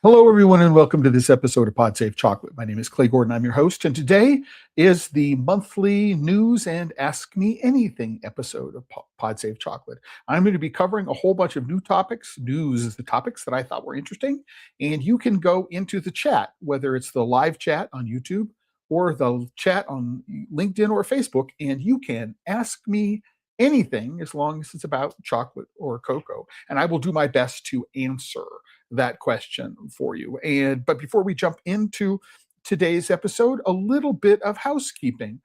Hello, everyone, and welcome to this episode of Pod Save Chocolate. My name is Clay Gordon. I'm your host, and today is the monthly news and Ask Me Anything episode of Pod Save Chocolate. I'm going to be covering a whole bunch of new topics. News is the topics that I thought were interesting, and you can go into the chat, whether it's the live chat on YouTube or the chat on LinkedIn or Facebook, and you can ask me anything as long as it's about chocolate or cocoa, and I will do my best to answer that question for you. But before we jump into today's episode, a little bit of housekeeping.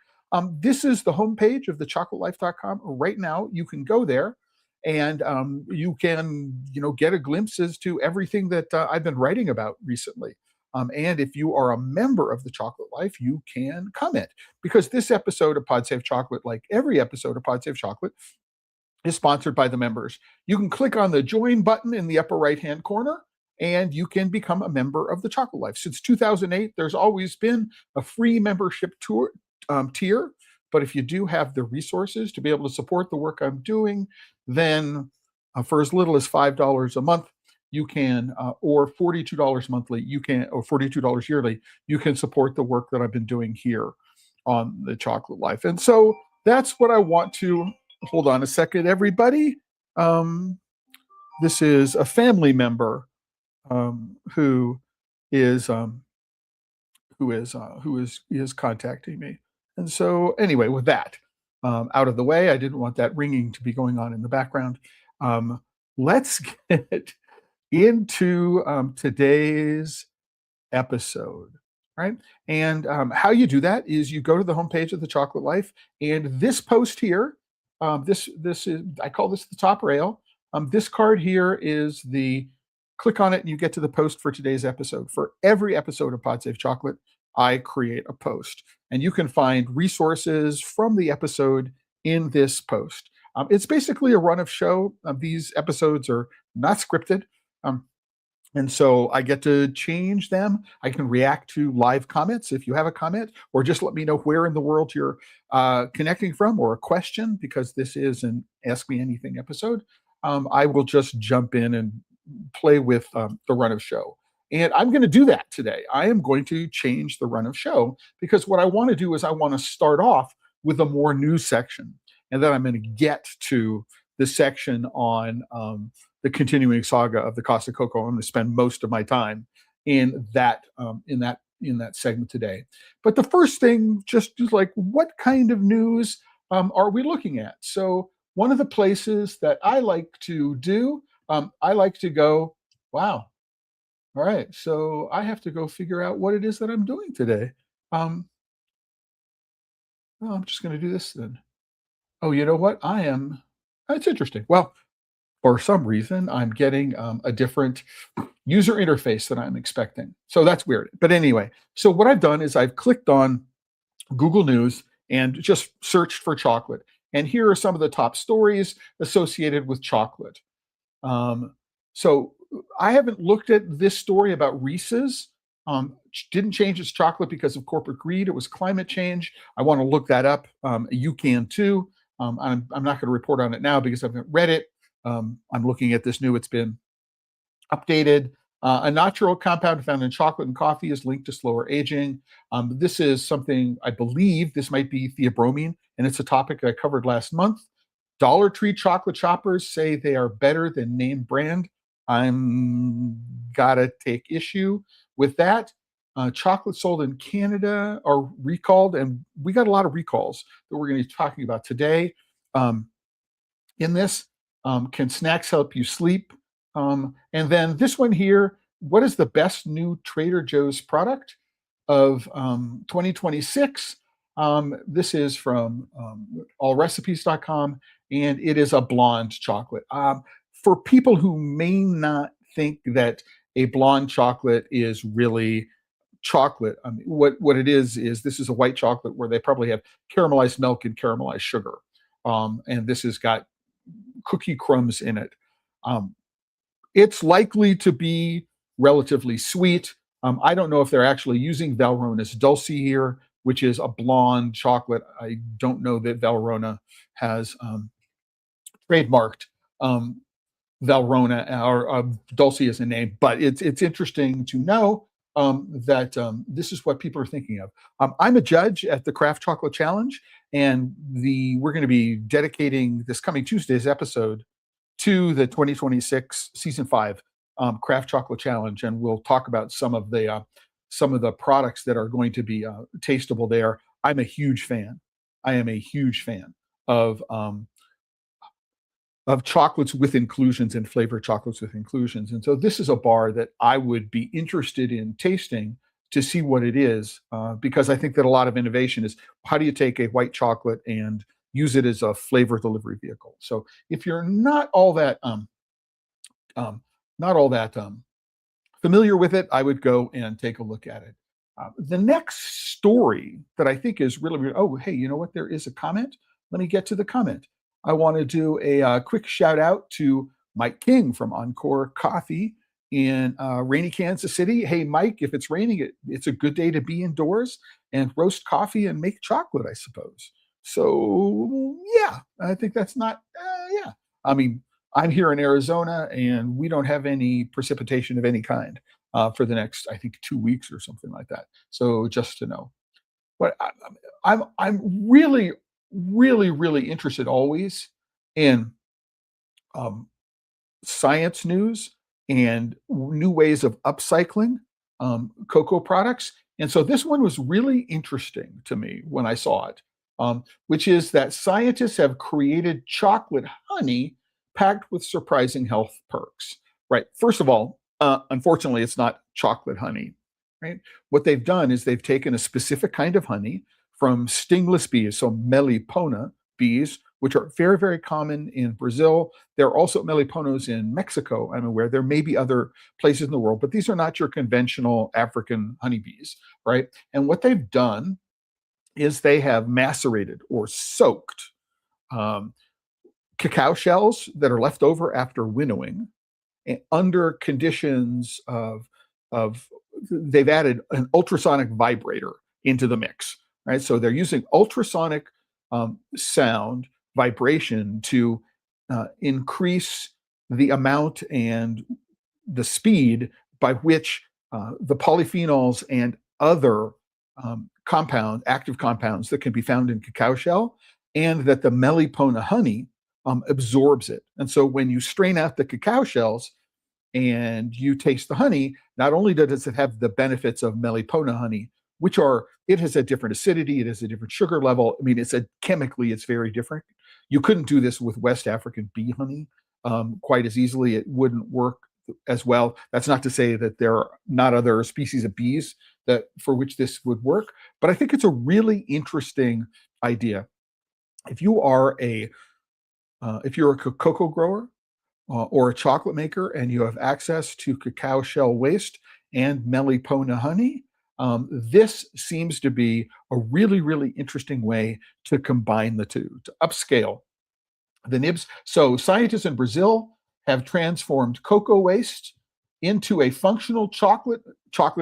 This is the homepage of thechocolatelife.com. Right now, you can go there and you can, get a glimpse as to everything that I've been writing about recently. And if you are a member of the Chocolate Life, you can comment, because this episode of Pod Save Chocolate, like every episode of Pod Save Chocolate, is sponsored by the members. You can click on the join button in the upper right-hand corner, and you can become a member of the Chocolate Life. Since 2008, there's always been a free membership tier. But if you do have the resources to be able to support the work I'm doing, then for as little as $5 a month, you can, or $42 monthly, you can, or $42 yearly, you can support the work that I've been doing here on the Chocolate Life. And so that's what I want to. Hold on a second, everybody. This is a family member who is contacting me. And so anyway, with that out of the way, I didn't want that ringing to be going on in the background. Let's get into today's episode, right? And how you do that is you go to the homepage of the Chocolate Life, and this post here, this is, I call this the top rail. This card here is the, click on it and you get to the post for today's episode. For every episode of Pod Save Chocolate, I create a post, and you can find resources from the episode in this post. It's basically a run of show. These episodes are not scripted. And so I get to change them. I can react to live comments if you have a comment, or just let me know where in the world you're connecting from, or a question, because this is an Ask Me Anything episode. I will just jump in and play with the run of show. And I'm going to do that today. I am going to change the run of show, because what I want to do is I want to start off with a more news section. And then I'm going to get to the section on the continuing saga of the cost of cocoa. I'm going to spend most of my time in that segment today. But the first thing, just is like, what kind of news are we looking at? So one of the places that I like to do, I like to go, wow, all right, so I have to go figure out what it is that I'm doing today. Well, I'm just going to do this then. Oh, you know what? That's interesting. Well, for some reason, I'm getting a different user interface than I'm expecting. So that's weird. But anyway, so what I've done is I've clicked on Google News and just searched for chocolate. And here are some of the top stories associated with chocolate. So I haven't looked at this story about Reese's. Didn't change its chocolate because of corporate greed. It was climate change. I want to look that up. You can too. I'm not going to report on it now because I haven't read it. I'm looking at this new, it's been updated. A natural compound found in chocolate and coffee is linked to slower aging. This is something, I believe this might be theobromine, and it's a topic I covered last month. Dollar Tree chocolate shoppers say they are better than name brand. I'm gotta take issue with that. Chocolate sold in Canada are recalled, and we got a lot of recalls that we're going to be talking about today. In this, can snacks help you sleep? And then this one here, what is the best new Trader Joe's product of 2026? This is from allrecipes.com, and it is a blonde chocolate. For people who may not think that a blonde chocolate is really chocolate, I mean, what it is this is a white chocolate where they probably have caramelized milk and caramelized sugar. And this has got cookie crumbs in it. It's likely to be relatively sweet. I don't know if they're actually using Valrona's Dulce here, which is a blonde chocolate. I don't know that Valrona has trademarked Valrhona, or Dulce is a name, but it's interesting to know that this is what people are thinking of. I'm a judge at the Craft Chocolate Challenge, and we're going to be dedicating this coming Tuesday's episode to the 2026 season 5 Craft Chocolate Challenge, and we'll talk about some of the products that are going to be tasteable there. I'm a huge fan. I am a huge fan of chocolates with inclusions and flavored chocolates with inclusions. And so this is a bar that I would be interested in tasting to see what it is, because I think that a lot of innovation is how do you take a white chocolate and use it as a flavor delivery vehicle. So if you're not all that not all that familiar with it, I would go and take a look at it. The next story that I think is really, oh, hey, you know what? There is a comment. Let me get to the comment. I want to do a quick shout out to Mike King from Encore Coffee in rainy Kansas City. Hey, Mike, if it's raining, it's a good day to be indoors and roast coffee and make chocolate, I suppose. So, yeah, I think that's not, yeah. I mean, I'm here in Arizona and we don't have any precipitation of any kind for the next, I think, 2 weeks or something like that. So, just to know. But I'm really, really, really interested always in um, science news and new ways of upcycling cocoa products. And so this one was really interesting to me when I saw it, which is that scientists have created chocolate honey packed with surprising health perks. Right. First of all, unfortunately, it's not chocolate honey. Right. What they've done is they've taken a specific kind of honey from stingless bees, so melipona bees, which are very, very common in Brazil. There are also meliponos in Mexico, I'm aware. There may be other places in the world, but these are not your conventional African honeybees, right? And what they've done is they have macerated or soaked um, cacao shells that are left over after winnowing under conditions of they've added an ultrasonic vibrator into the mix, right? So they're using ultrasonic sound vibration to increase the amount and the speed by which the polyphenols and other active compounds that can be found in cacao shell, and that the melipona honey absorbs it. And so when you strain out the cacao shells and you taste the honey, not only does it have the benefits of melipona honey, which are, it has a different acidity, it has a different sugar level. I mean, chemically, it's very different. You couldn't do this with West African bee honey quite as easily. It wouldn't work as well. That's not to say that there are not other species of bees that for which this would work, but I think it's a really interesting idea. If you are if you're a cocoa grower or a chocolate maker and you have access to cacao shell waste and melipona honey, this seems to be a really, really interesting way to combine the two, to upscale the nibs. So scientists in Brazil have transformed cocoa waste into a functional chocolate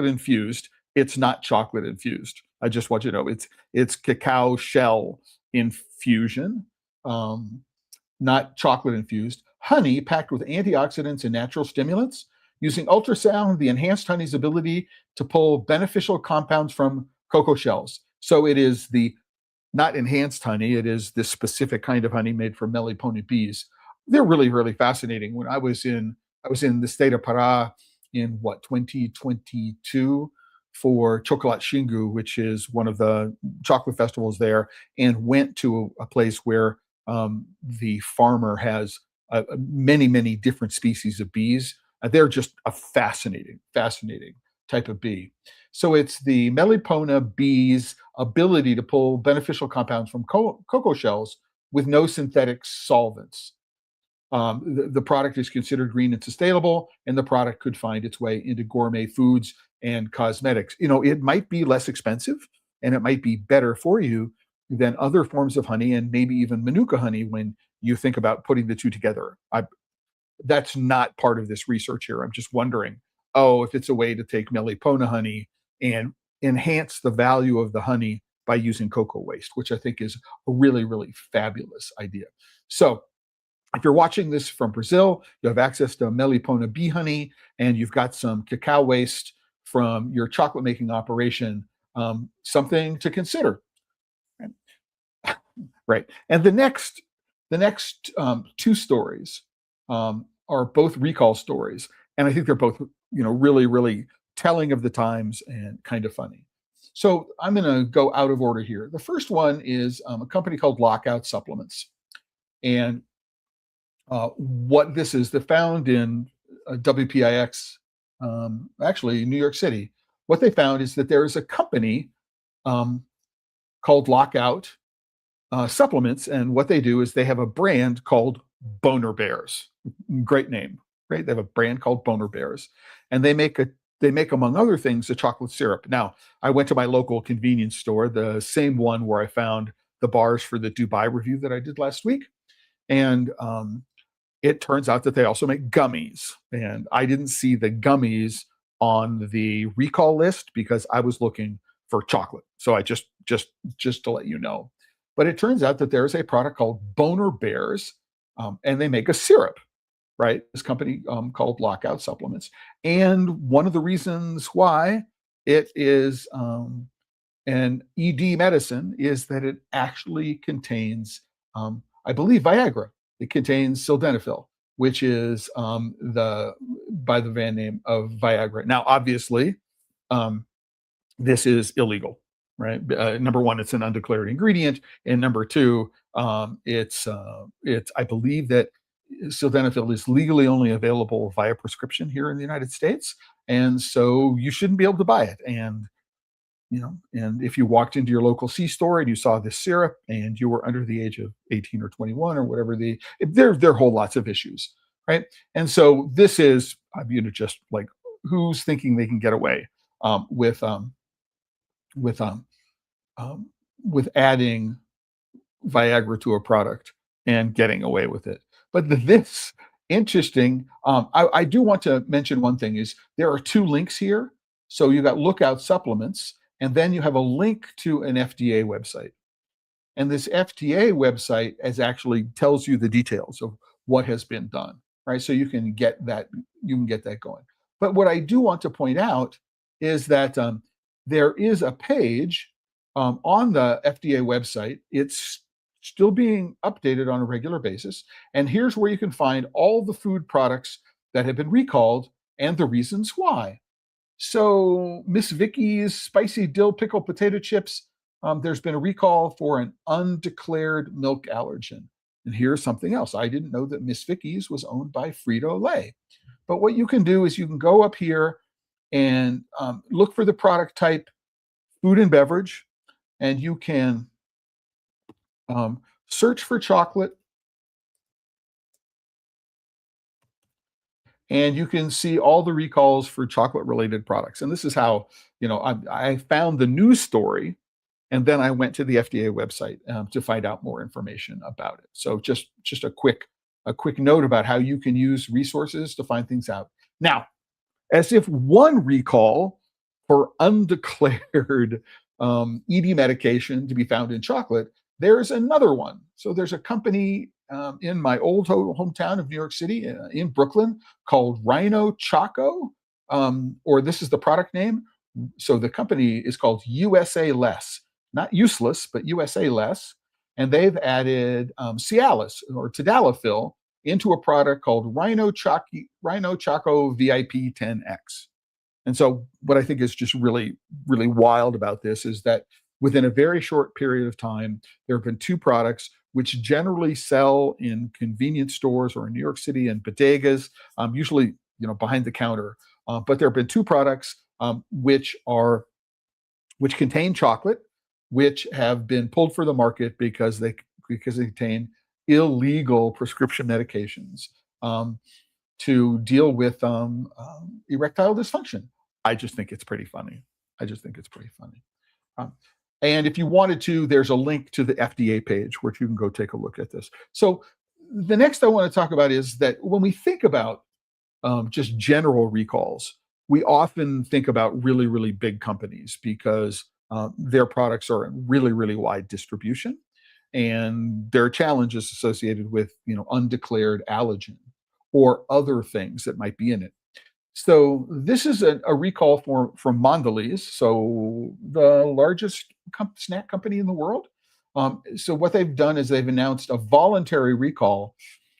infused. It's not chocolate infused. I just want you to know it's cacao shell infusion, not chocolate infused. Honey packed with antioxidants and natural stimulants. Using ultrasound, the enhanced honey's ability to pull beneficial compounds from cocoa shells. So it is the not enhanced honey, it is this specific kind of honey made from melipona bees. They're really, really fascinating. When I was in the state of Pará in 2022 for Chocolat Xingu, which is one of the chocolate festivals there, and went to a place where the farmer has many, many different species of bees. They're just a fascinating type of bee. So it's the melipona bee's ability to pull beneficial compounds from cocoa shells with no synthetic solvents. The product is considered green and sustainable, and the product could find its way into gourmet foods and cosmetics. You know, it might be less expensive and it might be better for you than other forms of honey, and maybe even manuka honey when you think about putting the two together. That's not part of this research here. I'm just wondering, if it's a way to take melipona honey and enhance the value of the honey by using cocoa waste, which I think is a really, really fabulous idea. So If you're watching this from Brazil, you have access to Melipona bee honey, and you've got some cacao waste from your chocolate making operation. Something to consider. Right. And the next two stories are both recall stories, and I think they're both really really telling of the times and kind of funny. So I'm going to go out of order here. The first one is a company called Lockout Supplements, and what this is, they found in WPIX, actually New York City. What they found is that there is a company um, called Lockout Supplements, and what they do is they have a brand called Boner Bears. Great name, right? They have a brand called Boner Bears, and they make among other things a chocolate syrup. Now, I went to my local convenience store, the same one where I found the bars for the Dubai review that I did last week, and it turns out that they also make gummies. And I didn't see the gummies on the recall list because I was looking for chocolate. So I just to let you know. But it turns out that there's a product called Boner Bears, and they make a syrup, right? This company called Lockout Supplements. And one of the reasons why it is an ED medicine is that it actually contains, I believe, Viagra. It contains sildenafil, which is the by the brand name of Viagra. Now, obviously, um, this is illegal, right? Number one, it's an undeclared ingredient, and number two, it's I believe that sildenafil is legally only available via prescription here in the United States, and so you shouldn't be able to buy it. And if you walked into your local C store and you saw this syrup and you were under the age of 18 or 21 or whatever, there are whole lots of issues, right? And so this is, just like, who's thinking they can get away with with um, um, with adding Viagra to a product and getting away with it. But this interesting, I do want to mention one thing is there are two links here. So you got Lookout Supplements, and then you have a link to an FDA website. And this FDA website actually tells you the details of what has been done, right? So you can get that going. But what I do want to point out is that there is a page on the FDA website. It's still being updated on a regular basis. And here's where you can find all the food products that have been recalled and the reasons why. So Miss Vicky's spicy dill pickle potato chips, there's been a recall for an undeclared milk allergen. And here's something else. I didn't know that Miss Vicky's was owned by Frito-Lay. But what you can do is you can go up here and look for the product type food and beverage, and you can search for chocolate, and you can see all the recalls for chocolate related products. And this is how, I found the news story, and then I went to the FDA website to find out more information about it. So just a quick note about how you can use resources to find things out. Now, as if one recall for undeclared ED medication to be found in chocolate, there's another one. So there's a company in my old hometown of New York City, in Brooklyn, called Rhino Choco, or this is the product name. So the company is called USA Less, not useless, but USA Less, and they've added Cialis or Tadalafil into a product called Rhino Choco VIP 10X. And so what I think is just really, really wild about this is that within a very short period of time, there have been two products which generally sell in convenience stores or in New York City and bodegas, usually behind the counter. But there have been two products which contain chocolate, which have been pulled for the market because they contain illegal prescription medications to deal with erectile dysfunction. I just think it's pretty funny. Um, and if you wanted to, there's a link to the FDA page where you can go take a look at this. So the next I want to talk about is that when we think about just general recalls, we often think about really, really big companies because their products are in really, really wide distribution. and there are challenges associated with undeclared allergen or other things that might be in it. So this is a recall from Mondelez, so the largest snack company in the world. So what they've done is they've announced a voluntary recall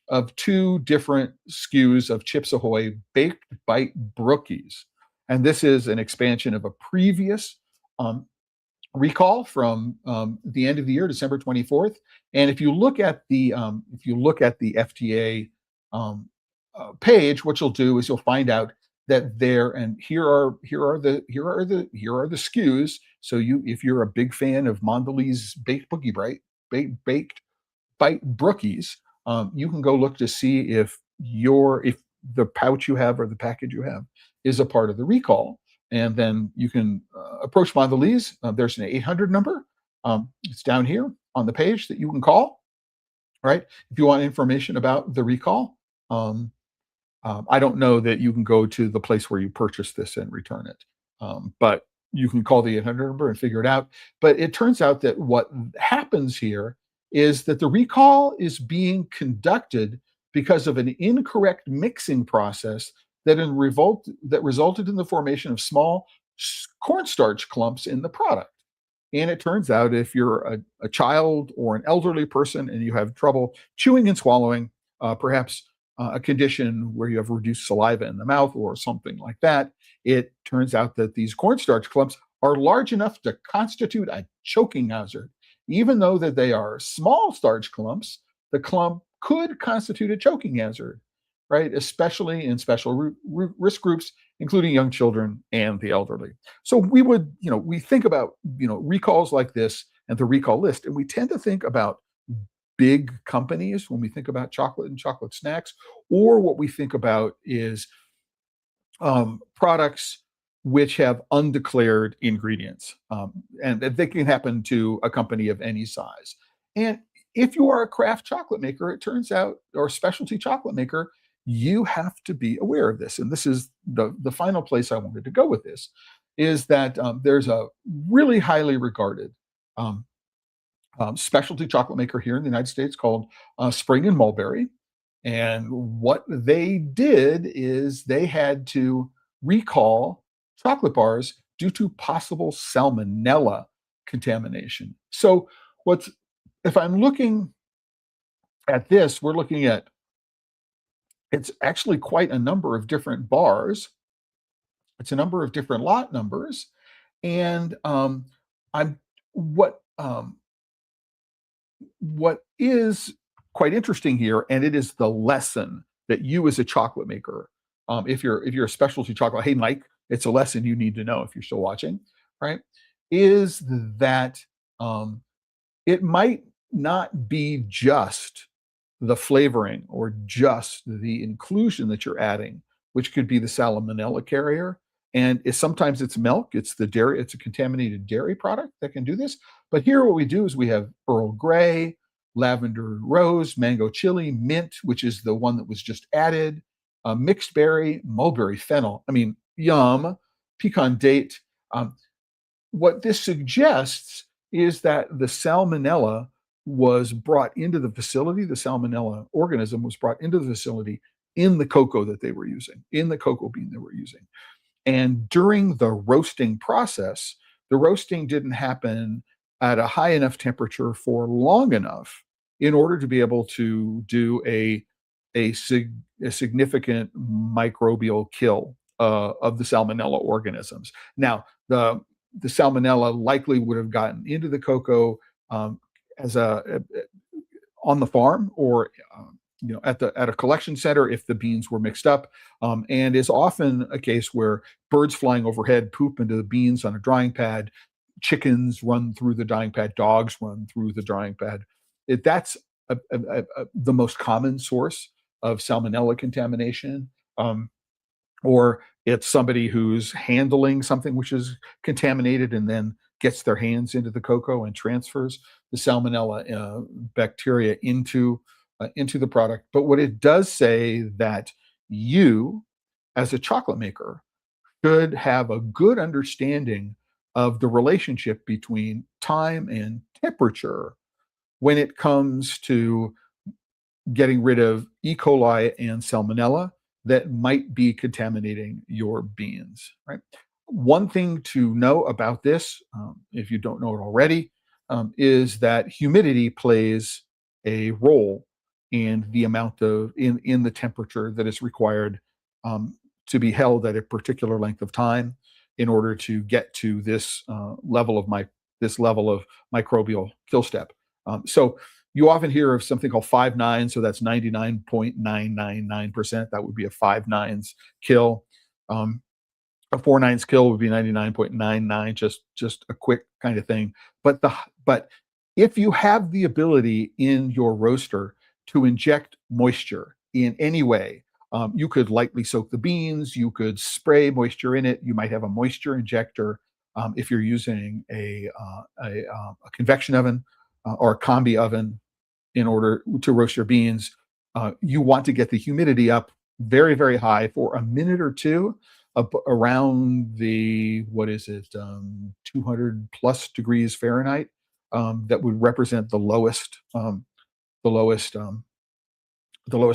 of two different SKUs of Chips Ahoy Baked Bite Brookies. And this is an expansion of a previous um, recall from the end of the year, December 24th. And if you look at the FDA page, what you'll do is you'll find out that there and here are the SKUs. So if you're a big fan of Mondelez baked bite brookies, you can go look to see if the pouch you have or the package you have is a part of the recall, and then you can approach Mondelez. There's an 800 number. It's down here on the page that you can call. Right, if you want information about the recall. I don't know that you can go to the place where you purchase this and return it, but you can call the 800 number and figure it out. But it turns out that what happens here is that the recall is being conducted because of an incorrect mixing process that resulted in the formation of small cornstarch clumps in the product. And it turns out if you're a child or an elderly person and you have trouble chewing and swallowing, perhaps a condition where you have reduced saliva in the mouth or something like that, it turns out that these cornstarch clumps are large enough to constitute a choking hazard. Even though that they are small starch clumps, the clump could constitute a choking hazard, right? Especially in special risk groups, including young children and the elderly. So we think about, recalls like this and the recall list, and we tend to think about big companies when we think about chocolate and chocolate snacks, or what we think about is products which have undeclared ingredients, and they can happen to a company of any size. And if you are a craft chocolate maker, it turns out, or a specialty chocolate maker, you have to be aware of this. And this is the final place I wanted to go with this, is that there's a really highly regarded um, specialty chocolate maker here in the United States called Spring and Mulberry. And what they did is they had to recall chocolate bars due to possible salmonella contamination. So if I'm looking at this, we're looking at, it's actually quite a number of different bars. It's a number of different lot numbers. And I'm what what is quite interesting here, and it is the lesson that you as a chocolate maker, if you're a specialty chocolate, hey Mike, it's a lesson you need to know if you're still watching, right? Is that it might not be just the flavoring or just the inclusion that you're adding, which could be the salmonella carrier. And sometimes it's milk, it's the dairy, it's a contaminated dairy product that can do this. But here, what we do is we have Earl Grey, lavender rose, mango chili, mint, which is the one that was just added, mixed berry, mulberry fennel. I mean, yum, pecan date. What this suggests is that the salmonella was brought into the facility, the salmonella organism was brought into the facility in the cocoa that they were using, in the cocoa bean they were using. And during the roasting process, the roasting didn't happen at a high enough temperature for long enough in order to be able to do a significant microbial kill of the salmonella organisms. Now, the salmonella likely would have gotten into the cocoa as on the farm, or at a collection center if the beans were mixed up, and is often a case where birds flying overhead poop into the beans on a drying pad, chickens run through the drying pad, dogs run through the drying pad. That's the most common source of salmonella contamination. Or it's somebody who's handling something which is contaminated and then gets their hands into the cocoa and transfers the salmonella bacteria into the product. But what it does say that you, as a chocolate maker, should have a good understanding of the relationship between time and temperature when it comes to getting rid of E. coli and salmonella that might be contaminating your beans, right? One thing to know about this, if you don't know it already, is that humidity plays a role in the amount of in the temperature that is required to be held at a particular length of time in order to get to this this level of microbial kill step. So you often hear of something called 5 9, so that's 99.999%. That would be a 5 9s kill. Um, a 4 9s kill would be 99.99, just a quick kind of thing. But if you have the ability in your roaster to inject moisture in any way, you could lightly soak the beans, you could spray moisture in it, you might have a moisture injector if you're using a convection oven or a combi oven in order to roast your beans. You want to get the humidity up very, very high for a minute or two, up around the, what is it, 200 plus degrees Fahrenheit. That would represent the lowest, the lowest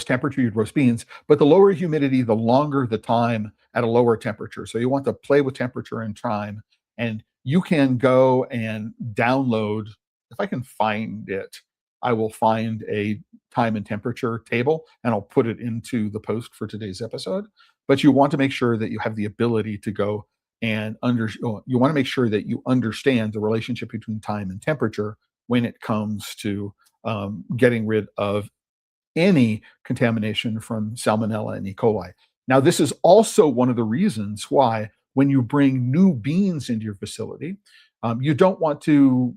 temperature you'd roast beans. But the lower humidity, the longer the time at a lower temperature. So you want to play with temperature and time. And you can go and download, if I can find it, I will find a time and temperature table and I'll put it into the post for today's episode. But you want to make sure that you have the ability to go and you want to make sure that you understand the relationship between time and temperature when it comes to getting rid of any contamination from salmonella and E. coli. Now, this is also one of the reasons why when you bring new beans into your facility, you don't want to,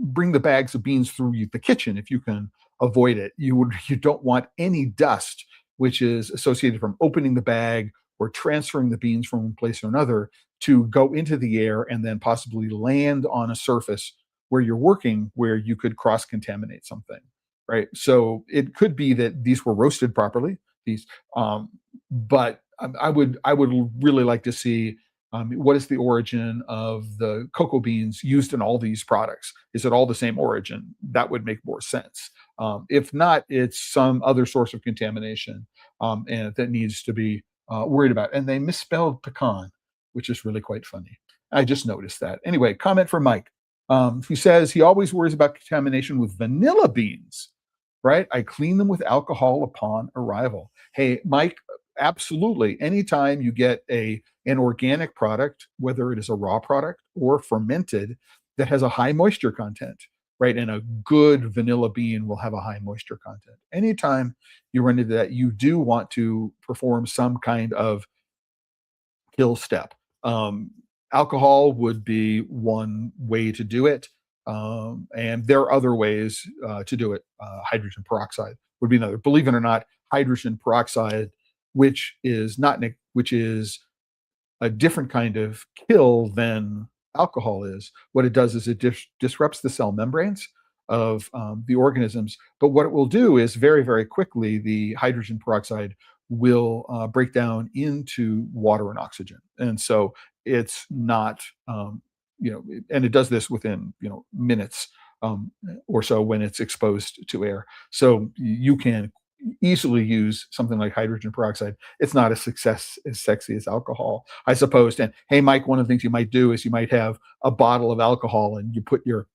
bring the bags of beans through the kitchen if you can avoid it. You don't want any dust which is associated from opening the bag or transferring the beans from one place to another to go into the air and then possibly land on a surface where you're working where you could cross contaminate something, right? So it could be that these were roasted properly, but I would really like to see what is the origin of the cocoa beans used in all these products. Is it all the same origin? That would make more sense. If not, it's some other source of contamination and that needs to be worried about. And they misspelled pecan, which is really quite funny. I just noticed that. Anyway, comment from Mike. He says he always worries about contamination with vanilla beans, right? I clean them with alcohol upon arrival. Hey, Mike, absolutely. Anytime you get an organic product, whether it is a raw product or fermented, that has a high moisture content, right? And a good vanilla bean will have a high moisture content. Anytime you run into that, you do want to perform some kind of kill step. Um, Alcohol would be one way to do it. And there are other ways to do it. Hydrogen peroxide would be another. Believe it or not, hydrogen peroxide, which is a different kind of kill than alcohol is. What it does is it disrupts the cell membranes of the organisms. But what it will do is very, very quickly, the hydrogen peroxide will break down into water and oxygen. And so it's not, and it does this within, minutes or so when it's exposed to air. So you can easily use something like hydrogen peroxide. It's not as sexy as alcohol, I suppose. And hey, Mike, one of the things you might do is you might have a bottle of alcohol and you put your,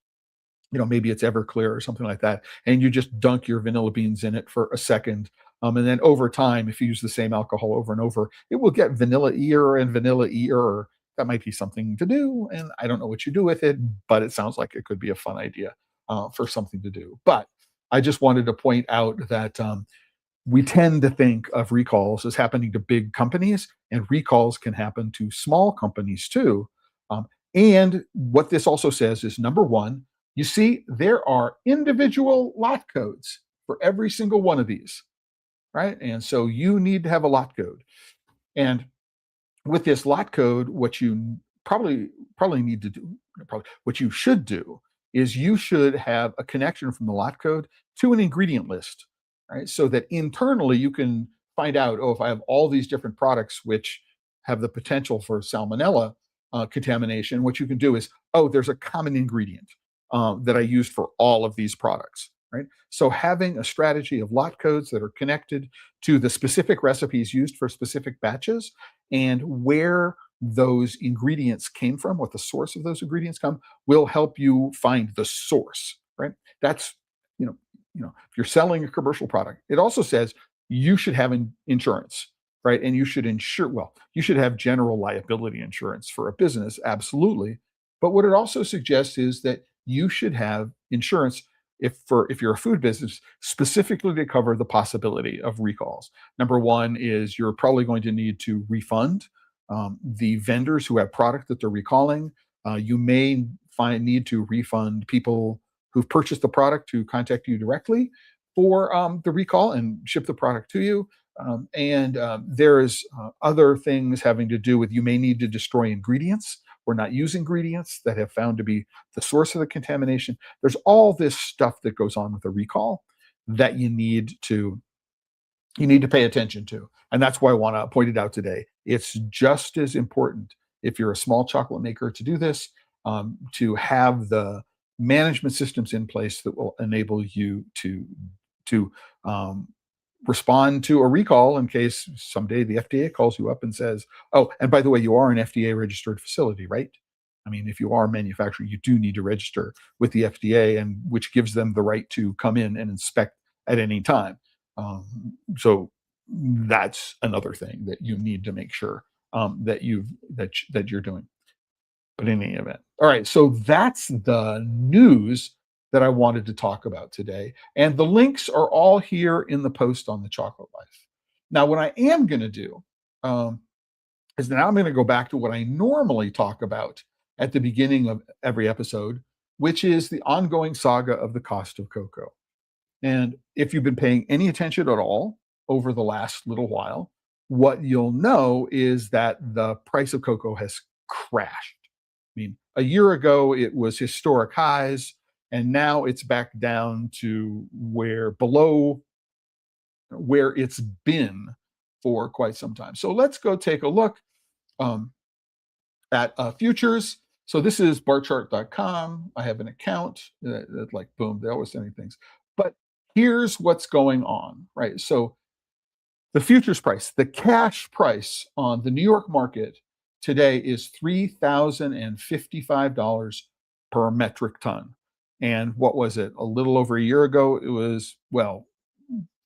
maybe it's Everclear or something like that, and you just dunk your vanilla beans in it for a second. And then over time, if you use the same alcohol over and over, it will get vanilla-ier and vanilla-ier. That might be something to do. And I don't know what you do with it, but it sounds like it could be a fun idea for something to do. But I just wanted to point out that we tend to think of recalls as happening to big companies, and recalls can happen to small companies too. And what this also says is, number one, you see, there are individual lot codes for every single one of these, right? And so you need to have a lot code. And with this lot code, what you probably need to do, what you should do is you should have a connection from the lot code to an ingredient list, right? So that internally you can find out, oh, if I have all these different products which have the potential for salmonella contamination, what you can do is, oh, there's a common ingredient. that I used for all of these products, right? So having a strategy of lot codes that are connected to the specific recipes used for specific batches and where those ingredients came from, what the source of those ingredients come, will help you find the source, right? That's, you know, if you're selling a commercial product, it also says you should have insurance, right? And you should insure, well, you should have general liability insurance for a business, absolutely. But what it also suggests is that you should have insurance if you're a food business, specifically to cover the possibility of recalls. Number one is you're probably going to need to refund the vendors who have product that they're recalling. You may need to refund people who've purchased the product to contact you directly for the recall and ship the product to you. There's other things having to do with you may need to destroy ingredients or not use ingredients that have found to be the source of the contamination. There's all this stuff that goes on with a recall that you need to pay attention to. And that's why I want to point it out today. It's just as important if you're a small chocolate maker to do this, to have the management systems in place that will enable you to respond to a recall in case someday the FDA calls you up and says, oh, and by the way, you are an FDA registered facility, right? I mean, if you are a manufacturer, you do need to register with the FDA, and which gives them the right to come in and inspect at any time. So that's another thing that you need to make sure that you're doing. But in any event, all right. So that's the news that I wanted to talk about today, and the links are all here in the post on the Chocolate Life. Now, what I am going to do is now I'm going to go back to what I normally talk about at the beginning of every episode, which is the ongoing saga of the cost of cocoa. And if you've been paying any attention at all over the last little while, what you'll know is that the price of cocoa has crashed. I mean, a year ago, it was historic highs, and now it's back down to below where it's been for quite some time. So let's go take a look at futures. So this is barchart.com. I have an account that like, boom, they're always sending things. But here's what's going on, right? So the futures price, the cash price on the New York market today is $3,055 per metric ton. And what was it? A little over a year ago, it was, well,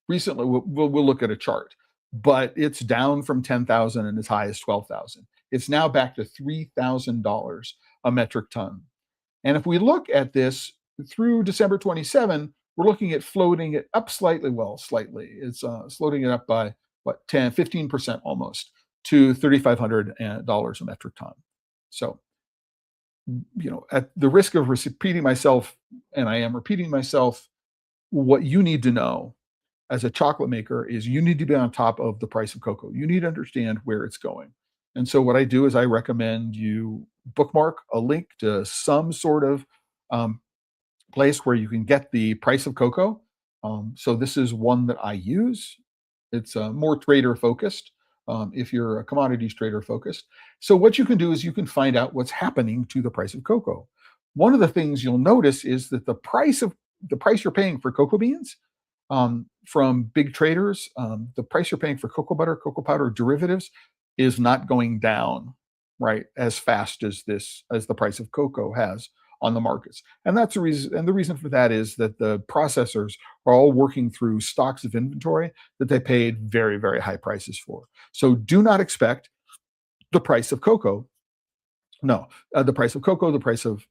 recently, we'll look at a chart, but it's down from 10,000 and as high as 12,000. It's now back to $3,000 a metric ton. And if we look at this through December 27, we're looking at floating it up slightly. Well, slightly. It's floating it up by what, 10, 15% almost to $3,500 a metric ton. So, at the risk of repeating myself, and I am repeating myself, what you need to know as a chocolate maker is you need to be on top of the price of cocoa. You need to understand where it's going. And so what I do is I recommend you bookmark a link to some sort of place where you can get the price of cocoa. So this is one that I use. It's more trader focused. If you're a commodities trader focused. So what you can do is you can find out what's happening to the price of cocoa. One of the things you'll notice is that the price you're paying for cocoa beans from big traders, the price you're paying for cocoa butter, cocoa powder derivatives is not going down, right, as fast as the price of cocoa has on the markets. And that's the reason. And the reason for that is that the processors are all working through stocks of inventory that they paid very, very high prices for. So do not expect the price of cocoa. No, the price of cocoa, the price of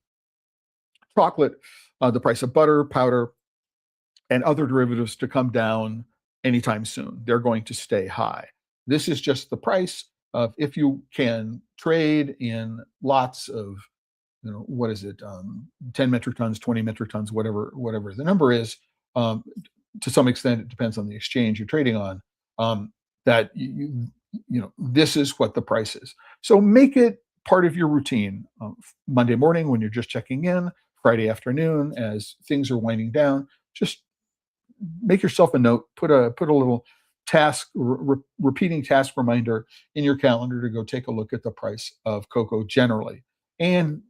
chocolate, the price of butter, powder, and other derivatives to come down anytime soon. They're going to stay high. This is just the price of if you can trade in lots of, what is it, 10 metric tons, 20 metric tons, whatever the number is. To some extent, it depends on the exchange you're trading on. That this is what the price is. So make it part of your routine. Monday morning when you're just checking in, Friday afternoon as things are winding down, just make yourself a note. Put a little task, repeating task reminder in your calendar to go take a look at the price of cocoa generally. And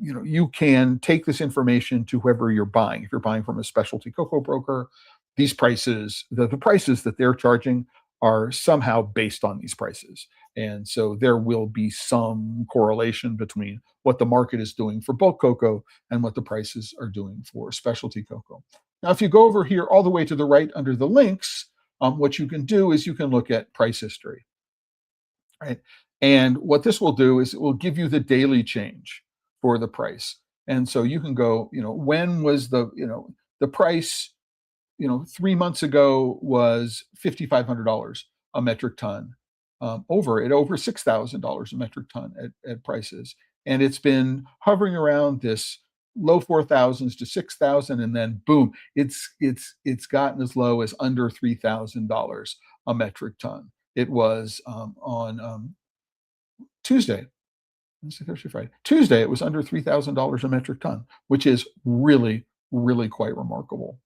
you can take this information to whoever you're buying. If you're buying from a specialty cocoa broker, these prices, the prices that they're charging are somehow based on these prices. And so there will be some correlation between what the market is doing for bulk cocoa and what the prices are doing for specialty cocoa. Now, if you go over here all the way to the right under the links, what you can do is you can look at price history, right? And what this will do is it will give you the daily change for the price. And so you can go, when was the price, 3 months ago was $5,500 a metric ton, over $6,000 a metric ton at prices. And it's been hovering around this low 4,000s to 6,000, and then boom, it's gotten as low as under $3,000 a metric ton. It was on Tuesday. Wednesday, Thursday, Friday. Tuesday, it was under $3,000 a metric ton, which is really, really quite remarkable.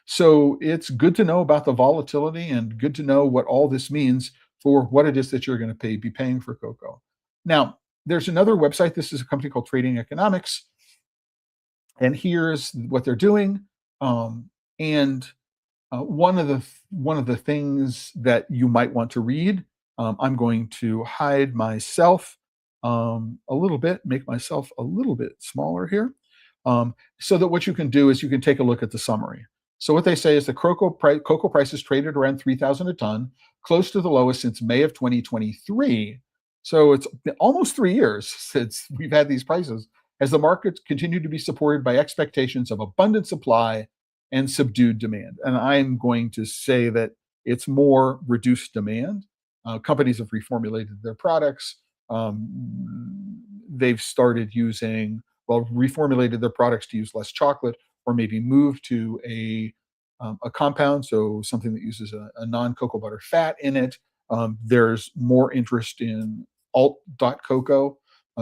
So it's good to know about the volatility and good to know what all this means for what it is that you're going to be paying for cocoa. Now, there's another website. This is a company called Trading Economics, and here's what they're doing. And one of the things that you might want to read, I'm going to hide myself a little bit, make myself a little bit smaller here, so that what you can do is you can take a look at the summary. So what they say is the cocoa prices traded around 3,000 a ton, close to the lowest since May of 2023. So it's been almost 3 years since we've had these prices, as the markets continue to be supported by expectations of abundant supply and subdued demand. And I'm going to say that it's more reduced demand. Companies have reformulated their products. They've started reformulated their products to use less chocolate, or maybe move to a compound, so something that uses a non-cocoa butter fat in it. There's more interest in alt.cocoa,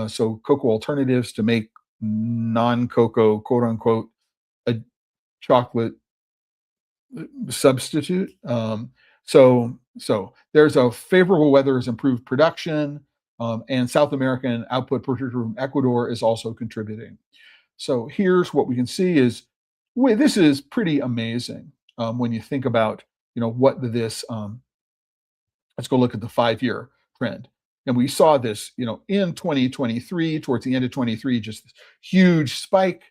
so cocoa alternatives to make non-cocoa, quote unquote, a chocolate substitute. So there's a favorable weather has improved production, and South American output, particularly from Ecuador, is also contributing. So here's what we can see is, this is pretty amazing when you think about, what this, let's go look at the 5-year trend. And we saw this, in 2023, towards the end of 23, just this huge spike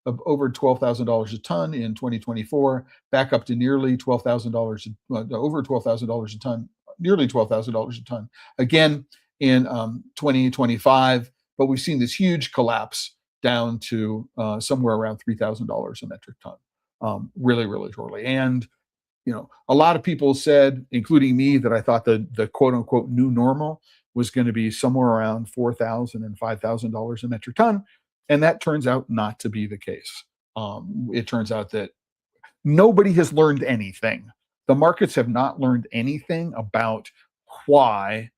of over $12,000 a ton. In 2024, back up to nearly $12,000, over $12,000 a ton, nearly $12,000 a ton. Again, in 2025, but we've seen this huge collapse down to somewhere around $3,000 a metric ton, really, really shortly. And a lot of people said, including me, that I thought the quote unquote new normal was going to be somewhere around $4,000 and $5,000 a metric ton. And that turns out not to be the case. It turns out that nobody has learned anything. The markets have not learned anything about why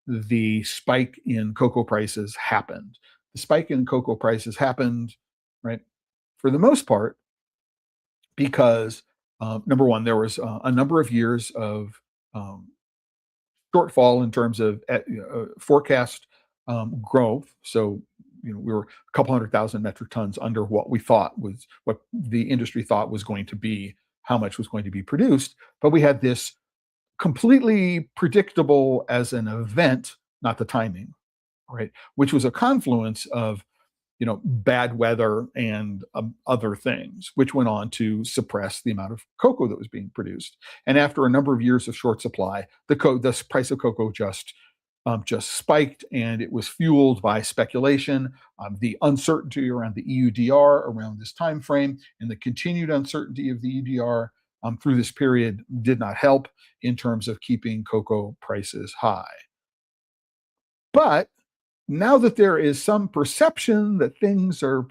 the spike in cocoa prices happened. The spike in cocoa prices happened, right, for the most part, because number one, there was a number of years of shortfall in terms of forecast growth. So we were a couple 100,000 metric tons under what the industry thought was going to be, how much was going to be produced. But we had this completely predictable as an event, not the timing, right? Which was a confluence of bad weather and other things, which went on to suppress the amount of cocoa that was being produced. And after a number of years of short supply, the price of cocoa just spiked, and it was fueled by speculation, the uncertainty around the EUDR around this time frame, and the continued uncertainty of the EUDR through this period did not help in terms of keeping cocoa prices high. But now that there is some perception that things are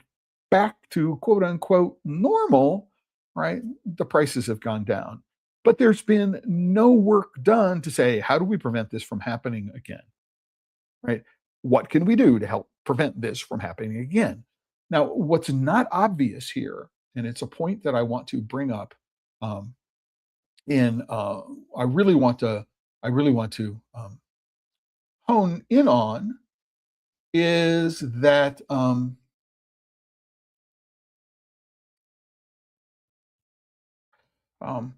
back to quote unquote normal, right, the prices have gone down. But there's been no work done to say, how do we prevent this from happening again? Right? What can we do to help prevent this from happening again? Now, what's not obvious here, and it's a point that I want to bring up, I really want to hone in on, is that um,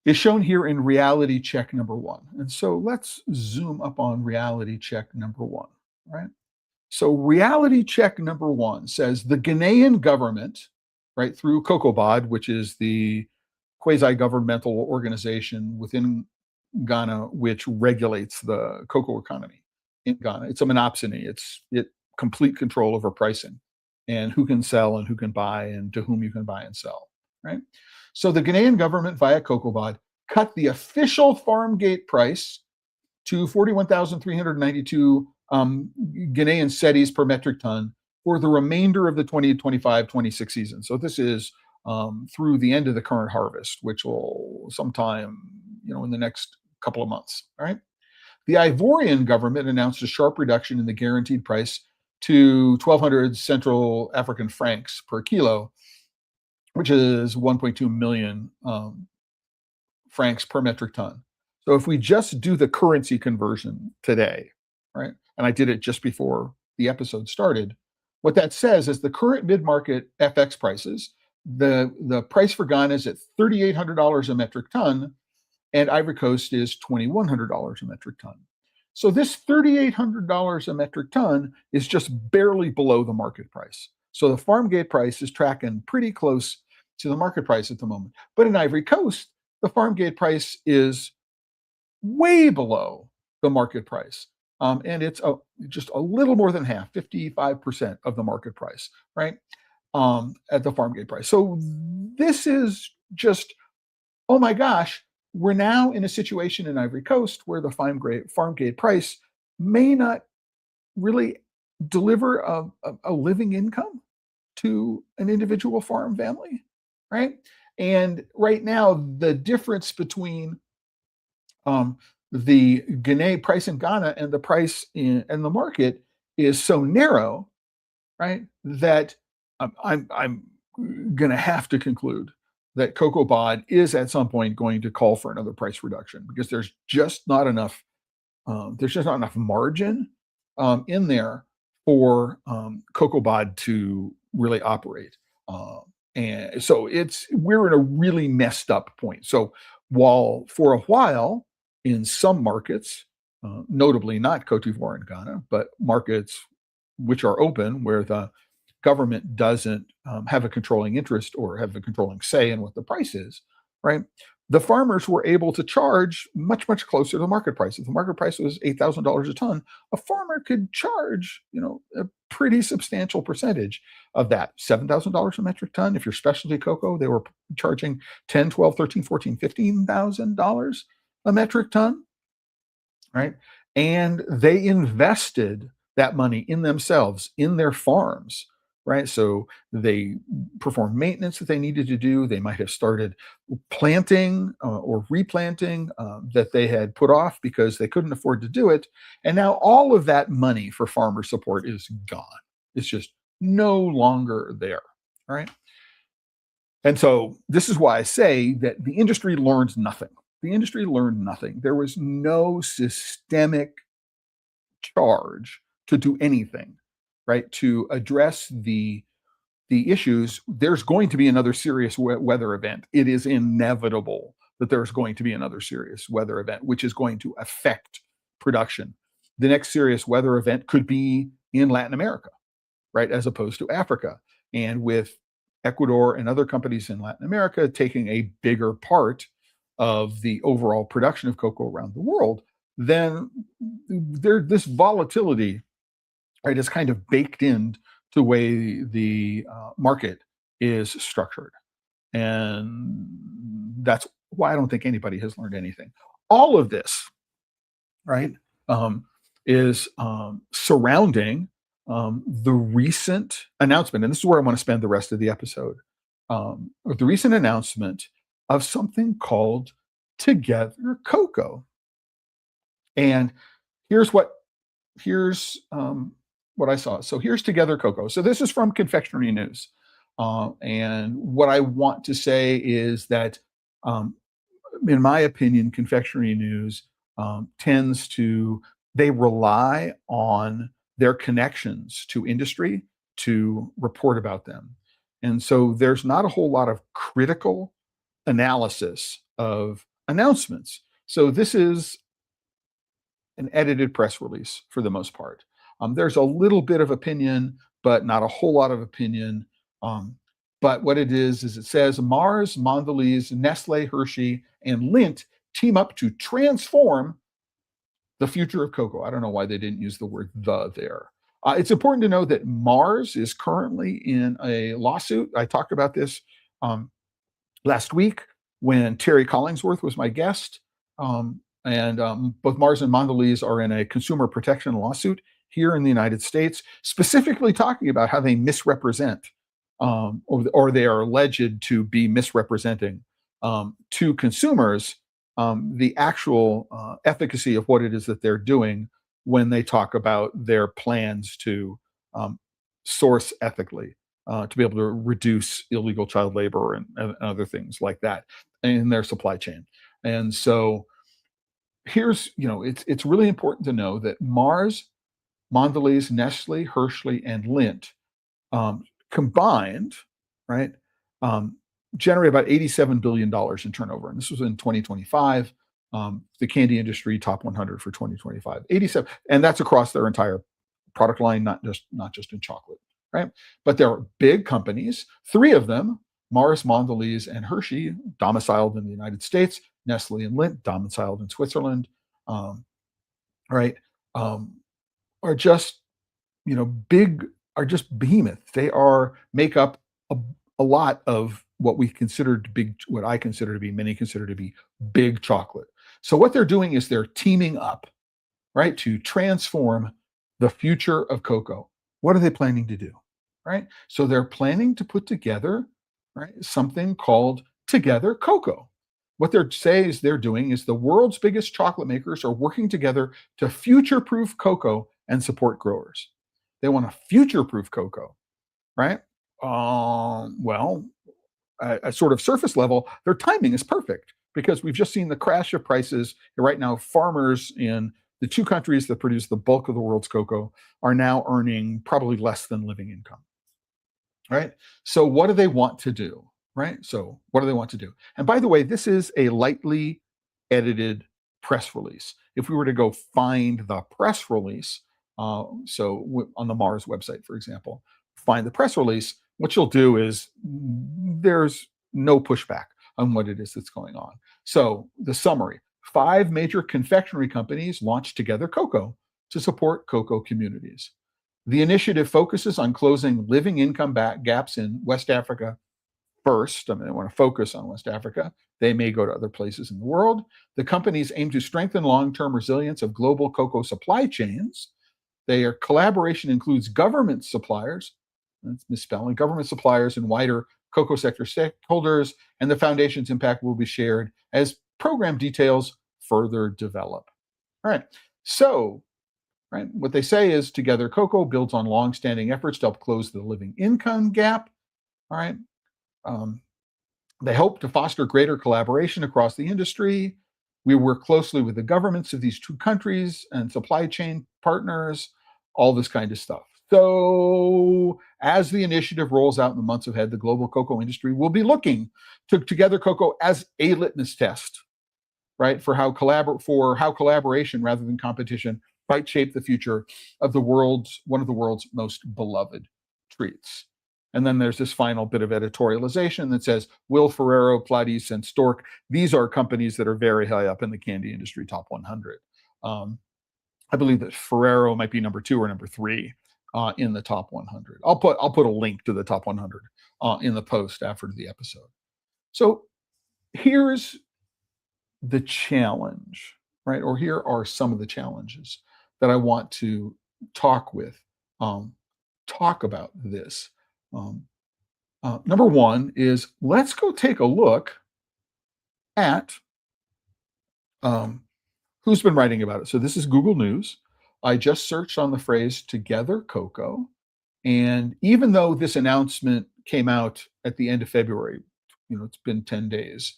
is shown here in reality check number one. And so let's zoom up on reality check number one, right? So reality check number one says the Ghanaian government, right, through COCOBOD, which is the quasi-governmental organization within Ghana, which regulates the cocoa economy in Ghana. It's a monopsony. It complete control over pricing and who can sell and who can buy and to whom you can buy and sell, right? So the Ghanaian government via COCOBOD cut the official farm gate price to 41,392 Ghanaian cedis per metric ton for the remainder of the 2025-26 season. So this is through the end of the current harvest, which will sometime, in the next couple of months. All right. The Ivorian government announced a sharp reduction in the guaranteed price to 1,200 Central African francs per kilo, which is 1.2 million francs per metric ton. So if we just do the currency conversion today, right, and I did it just before the episode started, what that says is the current mid-market FX prices, the price for Ghana is at $3,800 a metric ton, and Ivory Coast is $2,100 a metric ton. So this $3,800 a metric ton is just barely below the market price. So the farm gate price is tracking pretty close to the market price at the moment. But in Ivory Coast, the farm gate price is way below the market price. And it's just a little more than half, 55% of the market price, right? At the farm gate price. So this is just, oh my gosh, we're now in a situation in Ivory Coast where the farm gate price may not really deliver a living income to an individual farm family, right? And right now, the difference between the Ghana price in Ghana and the price in the market is so narrow, right, that I'm going to have to conclude that COCOBOD is at some point going to call for another price reduction because there's just not enough margin in there for COCOBOD to really operate. And so we're in a really messed up point. So while for a while in some markets, notably not Cote d'Ivoire and Ghana, but markets which are open where the government doesn't have a controlling interest or have a controlling say in what the price is, right? The farmers were able to charge much, much closer to the market price. If the market price was $8,000 a ton, a farmer could charge, a pretty substantial percentage of that. $7,000 a metric ton. If you're specialty cocoa, they were charging $10, $12, $13, $14, $15,000 a metric ton, right? And they invested that money in themselves, in their farms, right? So they performed maintenance that they needed to do. They might have started planting or replanting that they had put off because they couldn't afford to do it. And now all of that money for farmer support is gone. It's just no longer there, right? And so this is why I say that the industry learned nothing. The industry learned nothing. There was no systemic charge to do anything, right? To address the issues. There's going to be another serious weather event. It is inevitable that there's going to be another serious weather event, which is going to affect production. The next serious weather event could be in Latin America, right? As opposed to Africa. And with Ecuador and other companies in Latin America taking a bigger part of the overall production of cocoa around the world, then this volatility, right, is kind of baked into the way the market is structured. And that's why I don't think anybody has learned anything. All of this, right, is surrounding the recent announcement, and this is where I want to spend the rest of the episode, the recent announcement of something called Together Cocoa. And here's what I saw. So here's Together Cocoa. So this is from Confectionery News. And what I want to say is that, in my opinion, Confectionery News they rely on their connections to industry to report about them. And so there's not a whole lot of critical analysis of announcements. So this is an edited press release for the most part. There's a little bit of opinion, but not a whole lot of opinion. Um, but what it is it says Mars, Mondelez, Nestle, Hershey, and Lindt team up to transform the future of cocoa. I don't know why they didn't use the word "the" there. It's important to know that Mars is currently in a lawsuit. I talked about this um, last week when Terry Collingsworth was my guest. And both Mars and Mondelez are in a consumer protection lawsuit here in the United States, specifically talking about how they misrepresent or they are alleged to be misrepresenting to consumers the actual efficacy of what it is that they're doing when they talk about their plans to source ethically, to be able to reduce illegal child labor and other things like that in their supply chain. And so here's, it's really important to know that Mars, Mondelez, Nestle, Hershey, and Lindt combined, right, um, generate about $87 billion in turnover. And this was in 2025. The candy industry top 100 for 2025, 87, and that's across their entire product line, not just in chocolate, right? But there are big companies, three of them, Mars, Mondelez, and Hershey, domiciled in the United States. Nestle and Lindt, domiciled in Switzerland, right? Are just big, are just behemoths. They make up a lot of what we consider to be, what I consider to be, many consider to be big chocolate. So what they're doing is they're teaming up, right, to transform the future of cocoa. What are they planning to do, right? So they're planning to put together, right, something called Together Cocoa. What they're doing is the world's biggest chocolate makers are working together to future-proof cocoa and support growers. They want to future-proof cocoa, right? Well, at sort of surface level, their timing is perfect because we've just seen the crash of prices. Right now, farmers in the two countries that produce the bulk of the world's cocoa are now earning probably less than living income, right? So what do they want to do, right? So what do they want to do? And by the way, this is a lightly edited press release. If we were to go find the press release, on the Mars website, for example, find the press release, what you'll do is there's no pushback on what it is that's going on. So the summary: 5 major confectionery companies launched Together Cocoa to support cocoa communities. The initiative focuses on closing living income gaps in West Africa first. I mean, they want to focus on West Africa. They may go to other places in the world. The companies aim to strengthen long-term resilience of global cocoa supply chains. Their collaboration includes government suppliers, that's misspelling, government suppliers and wider cocoa sector stakeholders, and the foundation's impact will be shared as program details further develop. All right, so right, what they say is Together Cocoa builds on long-standing efforts to help close the living income gap. All right, they hope to foster greater collaboration across the industry. We work closely with the governments of these two countries and supply chain partners, all this kind of stuff. So as the initiative rolls out in the months ahead, the global cocoa industry will be looking to Together Cocoa as a litmus test, right, for how collaboration rather than competition might shape the future of one of the world's most beloved treats. And then there's this final bit of editorialization that says, Will Ferrero, Pladis, and Stork, these are companies that are very high up in the candy industry top 100. I believe that Ferrero might be number 2 or number 3 in the top 100. I'll put a link to the top 100 in the post after the episode. So here's the challenge, right? Or here are some of the challenges that I want to talk about this. Number one is, let's go take a look at who's been writing about it. So this is Google News. I just searched on the phrase Together Cocoa. And even though this announcement came out at the end of February, it's been 10 days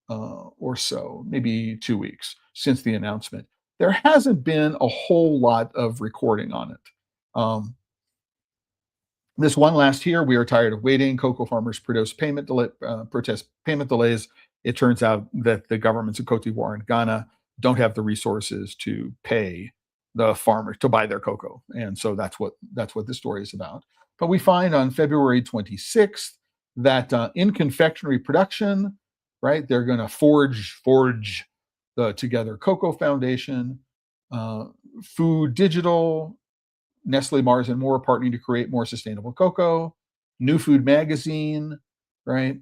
or so, maybe 2 weeks since the announcement, there hasn't been a whole lot of recording on it. This one last here: we are tired of waiting. Cocoa farmers protest payment delays it turns out that the governments of Cote d'Ivoire and Ghana don't have the resources to pay the farmers to buy their cocoa, and so that's what this story is about. But we find on February 26th that in confectionery production, right, they're going to forge the Together Cocoa Foundation, uh, Food Digital, Nestle, Mars, and more partnering to create more sustainable cocoa. New Food Magazine, right?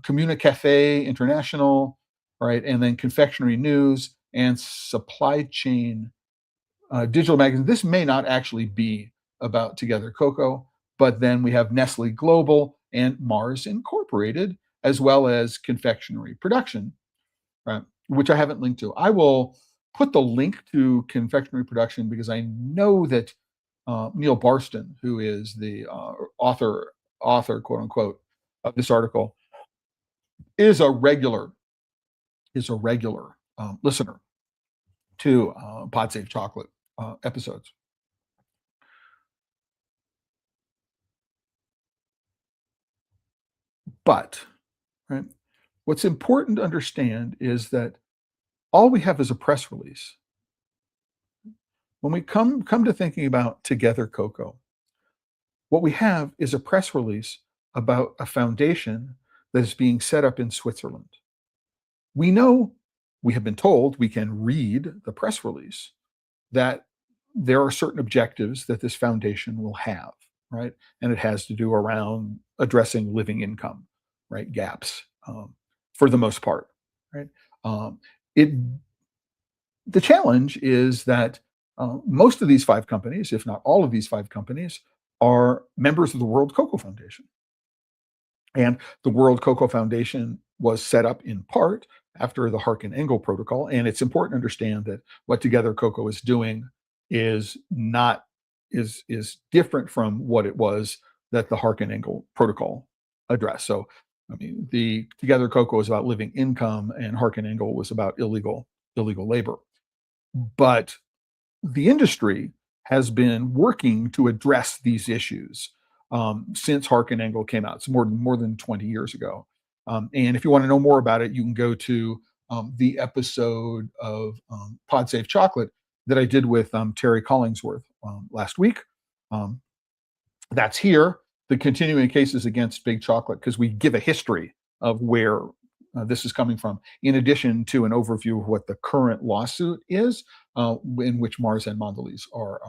Communa Cafe International, right? And then Confectionery News and Supply Chain Digital Magazine. This may not actually be about Together Cocoa, but then we have Nestle Global and Mars Incorporated, as well as confectionery production, right? Which I haven't linked to. I will put the link to confectionery production because I know that Neil Barston, who is the author, quote unquote, of this article, is a regular listener to Pod Save Chocolate episodes. But right, what's important to understand is that all we have is a press release. When we come to thinking about Together Cocoa, what we have is a press release about a foundation that is being set up in Switzerland. We know, we have been told, we can read the press release, that there are certain objectives that this foundation will have, right? And it has to do around addressing living income, right? Gaps, for the most part, right? It The challenge is that most of these five companies, if not all of these five companies, are members of the World Cocoa Foundation. And the World Cocoa Foundation was set up in part after the Harkin-Engel Protocol. And it's important to understand that what Together Cocoa is doing is not is different from what it was that the Harkin-Engel Protocol addressed. So, I mean, the Together Cocoa was about living income, and Harkin-Engel was about illegal labor. But the industry has been working to address these issues since Harkin-Engel came out. It's more than 20 years ago. And if you want to know more about it, you can go to the episode of Pod Save Chocolate that I did with Terry Collingsworth last week. That's here, the continuing cases against Big Chocolate, because we give a history of where this is coming from, in addition to an overview of what the current lawsuit is, in which Mars and Mondelez are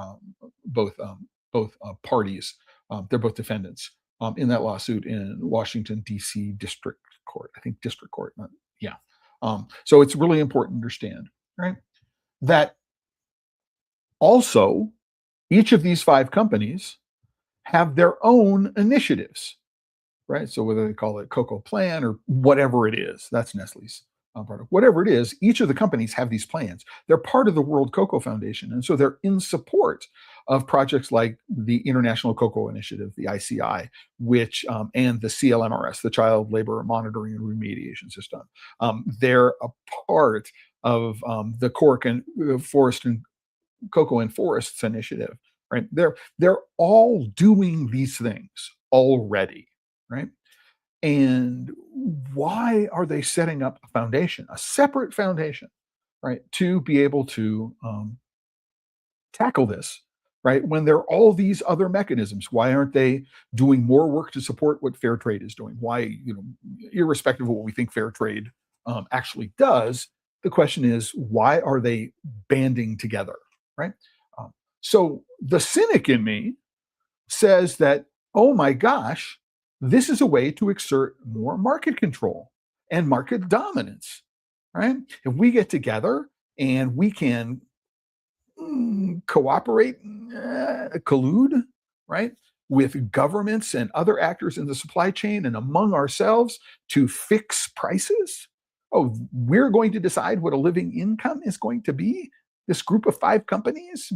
both parties. They're both defendants in that lawsuit in Washington, D.C. District Court. I think District Court. Yeah. So it's really important to understand, right, that also each of these five companies have their own initiatives, right? So whether they call it Cocoa Plan or whatever it is, that's Nestle's product. Whatever it is, each of the companies have these plans. They're part of the World Cocoa Foundation, and so they're in support of projects like the International Cocoa Initiative, the ICI, which and the CLMRS, the Child Labor Monitoring and Remediation System. They're a part of the Cork and Forest and Cocoa and Forests Initiative, right? They're all doing these things already, right? And why are they setting up a foundation, a separate foundation, right, to be able to tackle this, right? When there are all these other mechanisms, why aren't they doing more work to support what fair trade is doing? Why, irrespective of what we think fair trade actually does, the question is, why are they banding together, right? So the cynic in me says that, oh my gosh, this is a way to exert more market control and market dominance, right? If we get together and we can cooperate, collude, right, with governments and other actors in the supply chain and among ourselves to fix prices. Oh, we're going to decide what a living income is going to be. This group of five companies,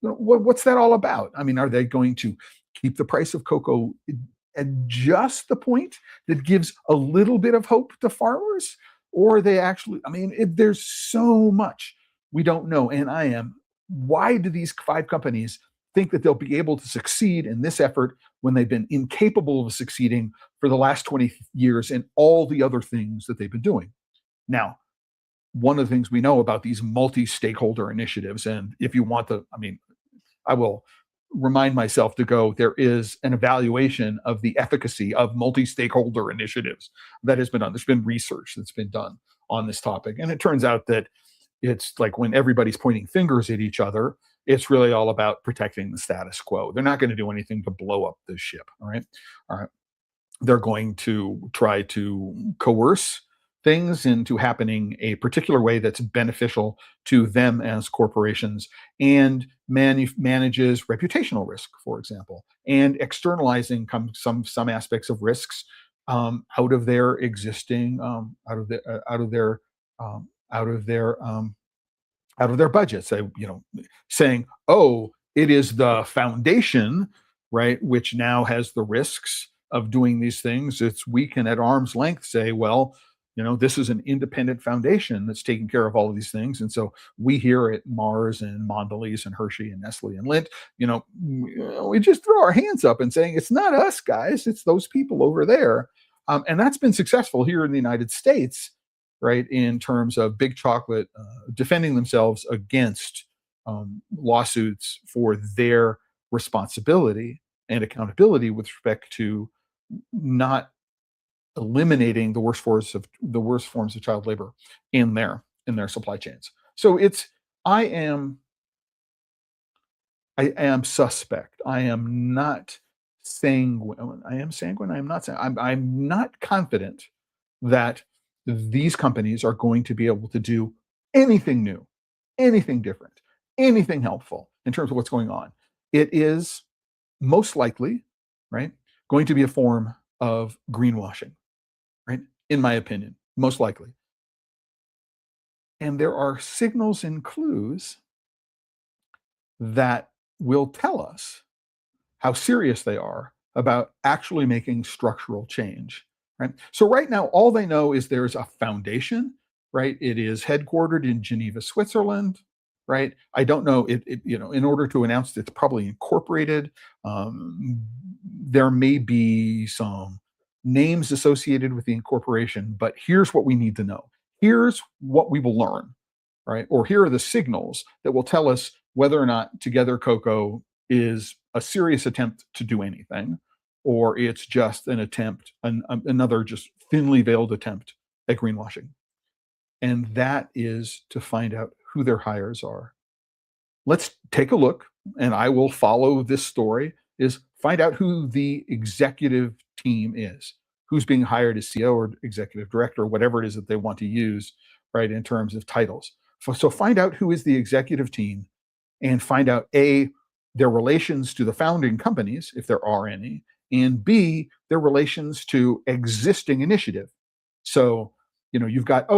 what's that all about? I mean, are they going to keep the price of cocoa at just the point that gives a little bit of hope to farmers? Or are they actually, there's so much we don't know. And why do these five companies think that they'll be able to succeed in this effort when they've been incapable of succeeding for the last 20 years in all the other things that they've been doing. Now, one of the things we know about these multi-stakeholder initiatives, and if you want to, I mean, I will remind myself to go, there is an evaluation of the efficacy of multi-stakeholder initiatives that has been done. There's been research that's been done on this topic. And it turns out that it's like when everybody's pointing fingers at each other, it's really all about protecting the status quo. They're not going to do anything to blow up the ship. All right. All right. They're going to try to coerce things into happening a particular way that's beneficial to them as corporations and manages reputational risk, for example, and externalizing some aspects of risks out of their existing out of their budgets. They, saying, "Oh, it is the foundation, right, which now has the risks of doing these things." We can at arm's length say, well, this is an independent foundation that's taking care of all of these things. And so we here at Mars and Mondelez and Hershey and Nestle and Lindt, we just throw our hands up and saying, it's not us, guys, it's those people over there. And that's been successful here in the United States, right, in terms of Big Chocolate defending themselves against lawsuits for their responsibility and accountability with respect to not eliminating the worst forms of child labor in their supply chains. So I am suspect. I am not sanguine. I am sanguine. I am not sanguine. I'm not confident that these companies are going to be able to do anything new, anything different, anything helpful in terms of what's going on. It is most likely, right, going to be a form of greenwashing, right? In my opinion, most likely. And there are signals and clues that will tell us how serious they are about actually making structural change, right? So right now, all they know is there's a foundation, right? It is headquartered in Geneva, Switzerland, right? I don't know, in order to announce it's probably incorporated. There may be some names associated with the incorporation, but here's what we need to know. Here's what we will learn, right? Or here are the signals that will tell us whether or not Together Cocoa is a serious attempt to do anything, or it's just an attempt, another just thinly veiled attempt at greenwashing. And that is to find out who their hires are. Let's take a look, and I will follow this story, is find out who the executive team is, who's being hired as CEO or executive director, or whatever it is that they want to use, right, in terms of titles. So find out who is the executive team and find out, A, their relations to the founding companies, if there are any, and B, their relations to existing initiative. So, you've got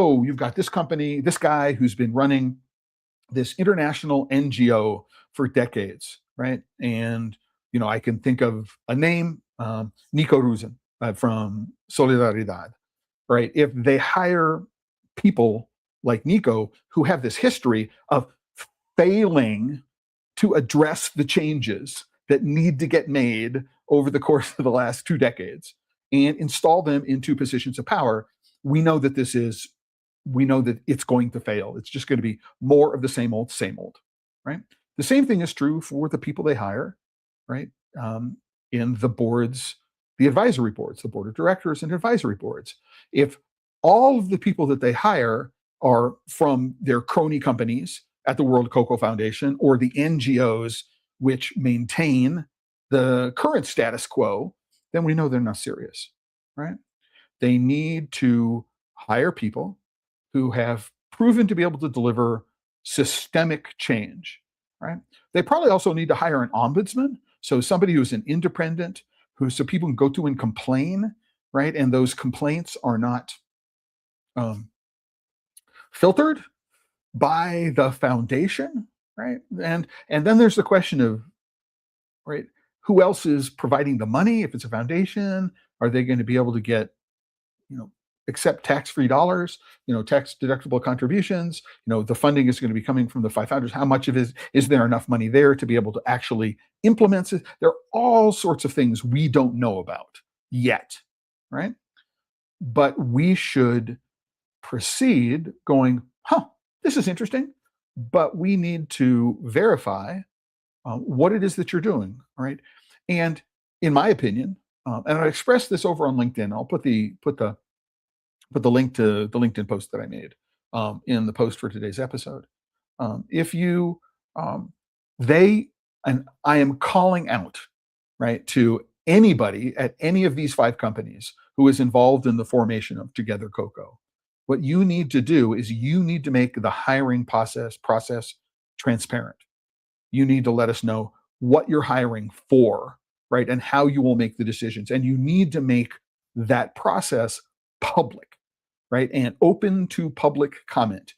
this company, this guy who's been running this international NGO for decades, right? And, I can think of a name, Nico Rusin from Solidaridad, right? If they hire people like Nico who have this history of failing to address the changes that need to get made over the course of the last 2 decades and install them into positions of power, we know that it's going to fail. It's just going to be more of the same old, right? The same thing is true for the people they hire, right? In the boards, the advisory boards, the board of directors and advisory boards. If all of the people that they hire are from their crony companies at the World Cocoa Foundation or the NGOs which maintain the current status quo, then we know they're not serious, right? They need to hire people who have proven to be able to deliver systemic change, right? They probably also need to hire an ombudsman, so somebody who's an independent, so people can go to and complain, right? And those complaints are not filtered by the foundation, right? And then there's the question of, right, who else is providing the money? If it's a foundation, are they going to be able to get, accept tax-free dollars, tax deductible contributions. The funding is going to be coming from the five founders. How much of it is there enough money there to be able to actually implement it? There are all sorts of things we don't know about yet, right? But we should proceed going, this is interesting, but we need to verify what it is that you're doing, right? And in my opinion, and I expressed this over on LinkedIn. I'll put the link to the LinkedIn post that I made in the post for today's episode. If you, they, and I am calling out, right, to anybody at any of these five companies who is involved in the formation of Together Cocoa. What you need to do is you need to make the hiring process transparent. You need to let us know what you're hiring for, right, and how you will make the decisions. And you need to make that process public, right, and open to public comment,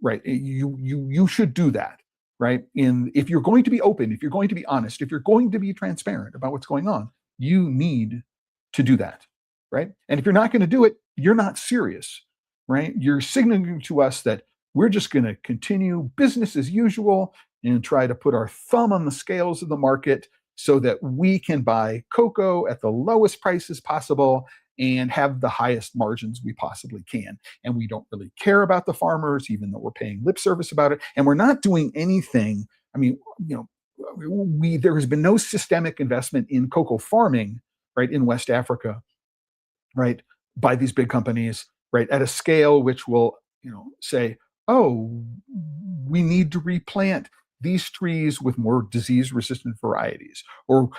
right? You should do that, right? If you're going to be open, if you're going to be honest, if you're going to be transparent about what's going on, you need to do that, right? And if you're not going to do it, you're not serious, right? You're signaling to us that we're just going to continue business as usual and try to put our thumb on the scales of the market so that we can buy cocoa at the lowest prices possible and have the highest margins we possibly can. And we don't really care about the farmers, even though we're paying lip service about it. And we're not doing anything. I mean, there has been no systemic investment in cocoa farming, right, in West Africa, right, by these big companies, right, at a scale which will, say, oh, we need to replant these trees with more disease-resistant varieties. Or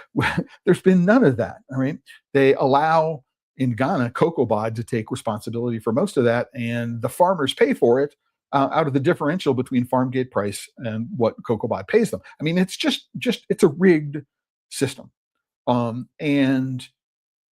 there's been none of that, all right? They allow, in Ghana, COCOBOD to take responsibility for most of that, and the farmers pay for it out of the differential between farm gate price and what COCOBOD pays them. I mean, it's just it's a rigged system. And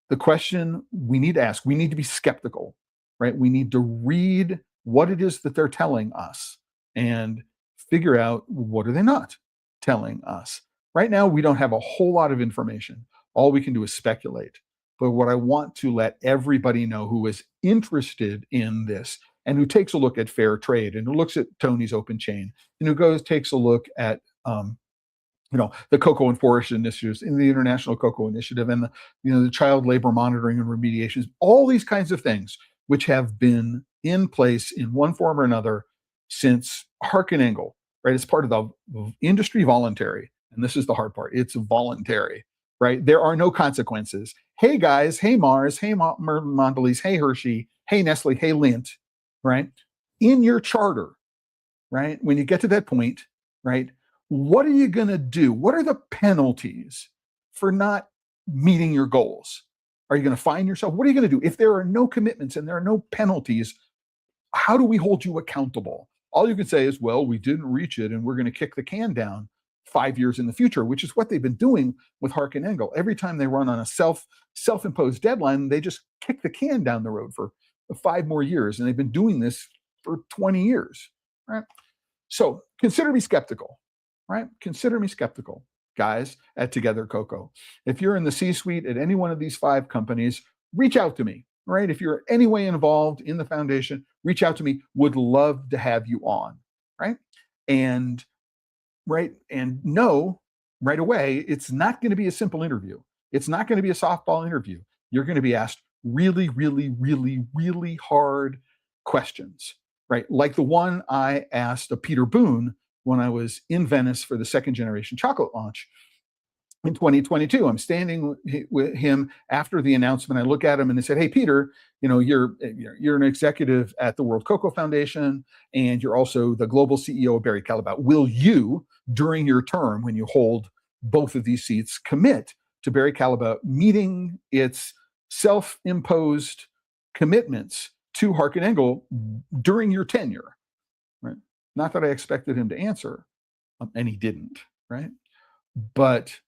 the question we need to ask, we need to be skeptical, right? We need to read what it is that they're telling us and figure out what are they not telling us. Right now, we don't have a whole lot of information. All we can do is speculate. But what I want to let everybody know who is interested in this and who takes a look at fair trade and who looks at Tony's open chain and who takes a look at the cocoa and forest initiatives in the International Cocoa Initiative and the child labor monitoring and remediations, all these kinds of things which have been in place in one form or another since Harkin Engel, right? It's part of the industry voluntary. And this is the hard part. It's voluntary, right? There are no consequences. Hey guys, hey Mars, hey Mondelez, hey Hershey, hey Nestle, hey Lindt, right? In your charter, right? When you get to that point, right? What are you going to do? What are the penalties for not meeting your goals? Are you going to fine yourself? What are you going to do? If there are no commitments and there are no penalties, how do we hold you accountable? All you can say is, well, we didn't reach it and we're going to kick the can down 5 years in the future, which is what they've been doing with Harkin Engel. Every time they run on a self-imposed deadline, they just kick the can down the road for 5 more years. And they've been doing this for 20 years, right? So consider me skeptical, right? Consider me skeptical, guys, at Together Cocoa. If you're in the C-suite at any one of these 5 companies, reach out to me, right? If you're any way involved in the foundation, reach out to me. Would love to have you on, right? And know right away, it's not going to be a simple interview. It's not going to be a softball interview. You're going to be asked really, really, really, really hard questions, right? Like the one I asked of Peter Boone when I was in Venice for the second generation chocolate launch in 2022. I'm standing with him after the announcement. I look at him and they said, "Hey, Peter, you're an executive at the World Cocoa Foundation, and you're also the global CEO of Barry Callebaut. Will you, during your term, when you hold both of these seats, commit to Barry Callebaut meeting its self-imposed commitments to Harkin Engel during your tenure?" Right? Not that I expected him to answer, and he didn't, right? But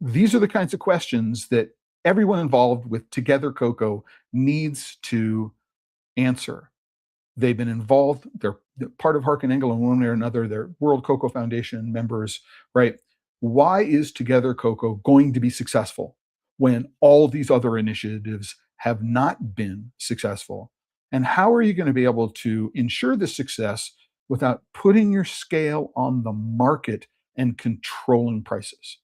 these are the kinds of questions that everyone involved with Together Cocoa needs to answer. They've been involved. They're part of Harkin Engel in one way or another. They're World Cocoa Foundation members, right? Why is Together Cocoa going to be successful when all these other initiatives have not been successful? And how are you going to be able to ensure the success without putting your scale on the market and controlling prices?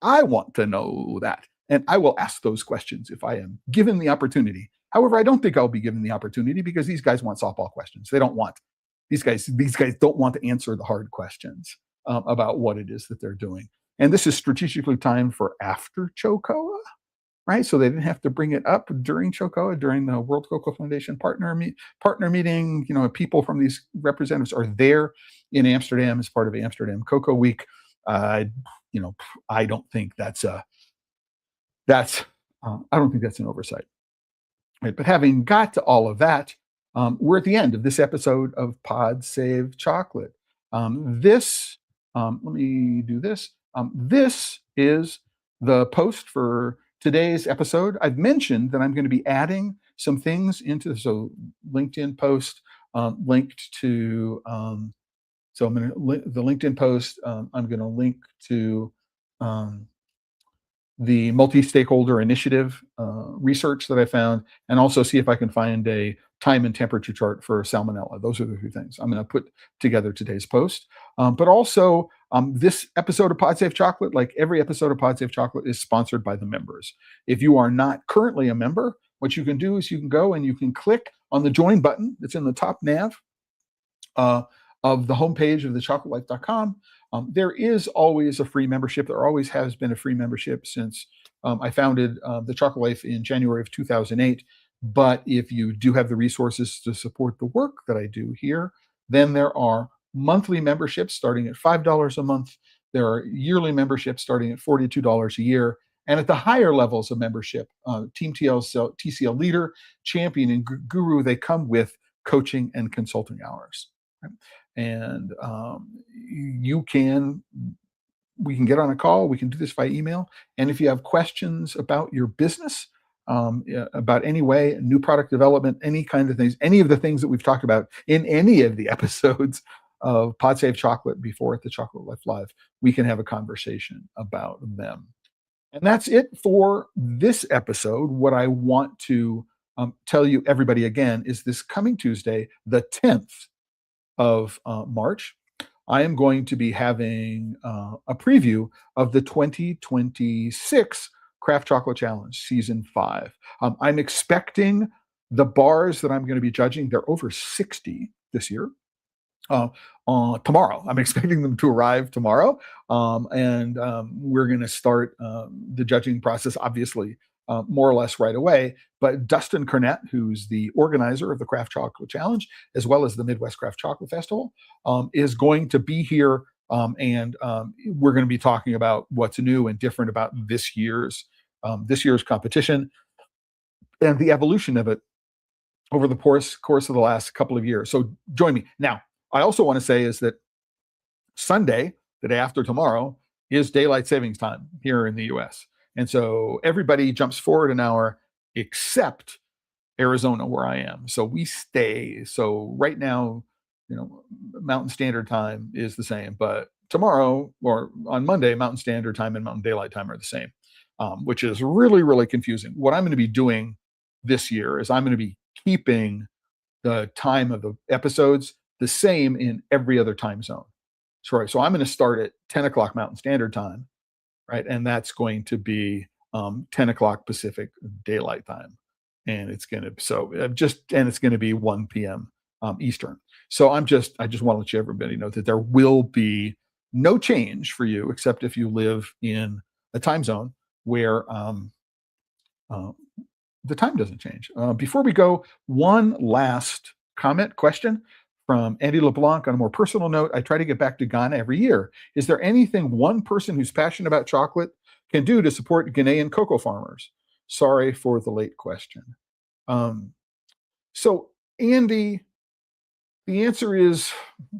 I want to know that. And I will ask those questions if I am given the opportunity. However, I don't think I'll be given the opportunity because these guys want softball questions. They don't want these guys don't want to answer the hard questions about what it is that they're doing. And this is strategically timed for after CHOCOA, right? So they didn't have to bring it up during CHOCOA, during the World Cocoa Foundation partner meeting. People from these representatives are there in Amsterdam as part of Amsterdam Cocoa Week. Uh, I don't think that's I don't think that's an oversight. Right? But having got to all of that, we're at the end of this episode of Pod Save Chocolate. Let me do this. This is the post for today's episode. I've mentioned that I'm going to be adding some things into LinkedIn post linked to. So I'm going to the LinkedIn post. I'm going to link to the multi-stakeholder initiative research that I found, and also see if I can find a time and temperature chart for salmonella. Those are the two things I'm going to put together today's post. But also, this episode of Pod Save Chocolate, like every episode of Pod Save Chocolate, is sponsored by the members. If you are not currently a member, what you can do is you can go and you can click on the join button. It's in the top nav of the homepage of thechocolatelife.com. There is always a free membership. There always has been a free membership since I founded the Chocolate Life in January of 2008. But if you do have the resources to support the work that I do here, then there are monthly memberships starting at $5 a month. There are yearly memberships starting at $42 a year. And at the higher levels of membership, Team TCL Leader, Champion, and Guru, they come with coaching and consulting hours. Right? And we can get on a call. We can do this via email. And if you have questions about your business, about any way, new product development, any kind of things, any of the things that we've talked about in any of the episodes of Pod Save Chocolate before at the Chocolate Life Live, we can have a conversation about them. And that's it for this episode. What I want to tell you, everybody, again, is this coming Tuesday, the 10th of March, I am going to be having a preview of the 2026 Craft Chocolate Challenge Season 5. I'm expecting the bars that I'm going to be judging, they're over 60 this year. Tomorrow. I'm expecting them to arrive tomorrow. And we're going to start the judging process, obviously, more or less right away. But Dustin Cornett, who's the organizer of the Craft Chocolate Challenge, as well as the Midwest Craft Chocolate Festival, is going to be here. And we're going to be talking about what's new and different about this year's competition and the evolution of it over the course of the last couple of years. So join me. Now, I also want to say is that Sunday, the day after tomorrow, is daylight savings time here in the US. And so everybody jumps forward an hour except Arizona, where I am. So we stay. So right now, Mountain Standard Time is the same, but tomorrow or on Monday, Mountain Standard Time and Mountain Daylight Time are the same, which is really, really confusing. What I'm going to be doing this year is I'm going to be keeping the time of the episodes the same in every other time zone. Sorry, so I'm going to start at 10 o'clock Mountain Standard Time, right? And that's going to be 10 o'clock Pacific Daylight Time. And it's going to be 1 p.m. Eastern. So I just want to let everybody know that there will be no change for you, except if you live in a time zone where the time doesn't change. Before we go, one last question from Andy LeBlanc. On a more personal note, I try to get back to Ghana every year. Is there anything one person who's passionate about chocolate can do to support Ghanaian cocoa farmers? Sorry for the late question. So, Andy, the answer is,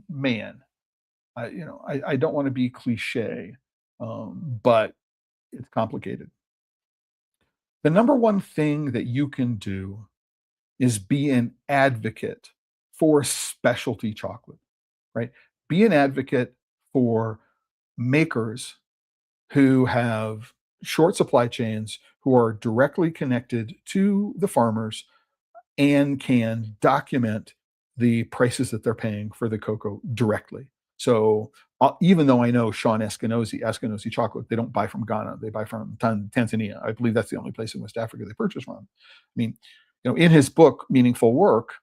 man, I don't want to be cliche, but it's complicated. The number one thing that you can do is be an advocate for specialty chocolate, right? Be an advocate for makers who have short supply chains, who are directly connected to the farmers, and can document the prices that they're paying for the cocoa directly. So even though I know Sean Eskinosi chocolate, they don't buy from Ghana, they buy from Tanzania. I believe that's the only place in West Africa they purchase from. I mean, in his book, Meaningful Work,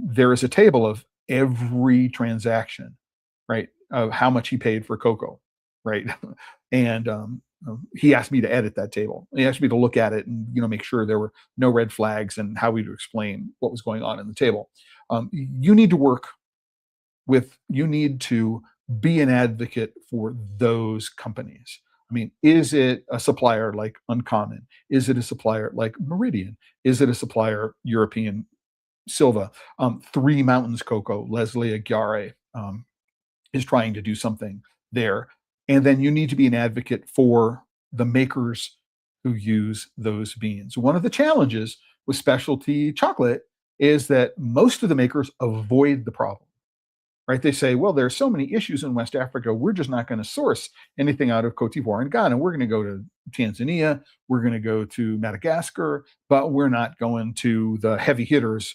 there is a table of every transaction, right? Of how much he paid for cocoa, right? and he asked me to edit that table. He asked me to look at it and make sure there were no red flags and how we would explain what was going on in the table. You need to work you need to be an advocate for those companies. I mean, is it a supplier like Uncommon? Is it a supplier like Meridian? Is it a supplier European Silva? Three Mountains Cocoa, Leslie Aguirre is trying to do something there. And then you need to be an advocate for the makers who use those beans. One of the challenges with specialty chocolate is that most of the makers avoid the problem, right? They say, well, there's so many issues in West Africa, we're just not going to source anything out of Cote d'Ivoire and Ghana. We're going to go to Tanzania, we're going to go to Madagascar, but we're not going to the heavy hitters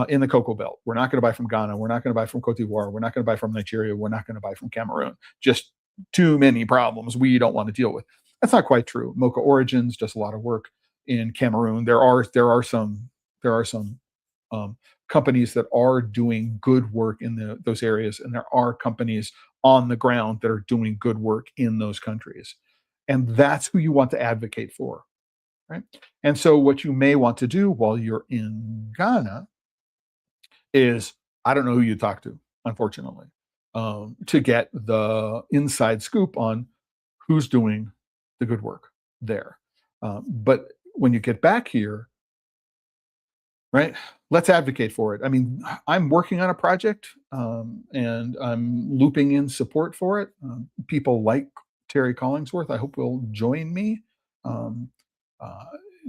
in the cocoa belt. We're not going to buy from Ghana. We're not going to buy from Cote d'Ivoire. We're not going to buy from Nigeria. We're not going to buy from Cameroon. Just too many problems we don't want to deal with. That's not quite true. Mocha Origins does a lot of work in Cameroon. There are some companies that are doing good work in those areas, and there are companies on the ground that are doing good work in those countries, and that's who you want to advocate for, right? And so, what you may want to do while you're in Ghana is, I don't know who you talk to, unfortunately, to get the inside scoop on who's doing the good work there. But when you get back here, right, let's advocate for it. I mean, I'm working on a project and I'm looping in support for it. People like Terry Collingsworth, I hope, will join me um, uh,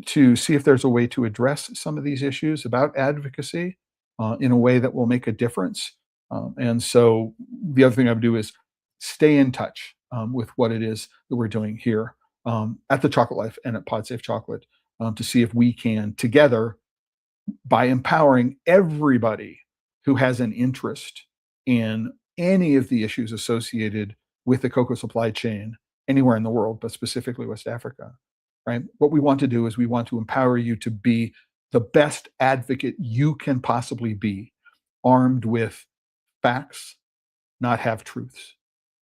to see if there's a way to address some of these issues about advocacy in a way that will make a difference. And so the other thing I would do is stay in touch with what it is that we're doing here at the Chocolate Life and at PodSafe Chocolate to see if we can together, by empowering everybody who has an interest in any of the issues associated with the cocoa supply chain anywhere in the world, but specifically West Africa, right? What we want to do is we want to empower you to be the best advocate you can possibly be, armed with facts, not have truths,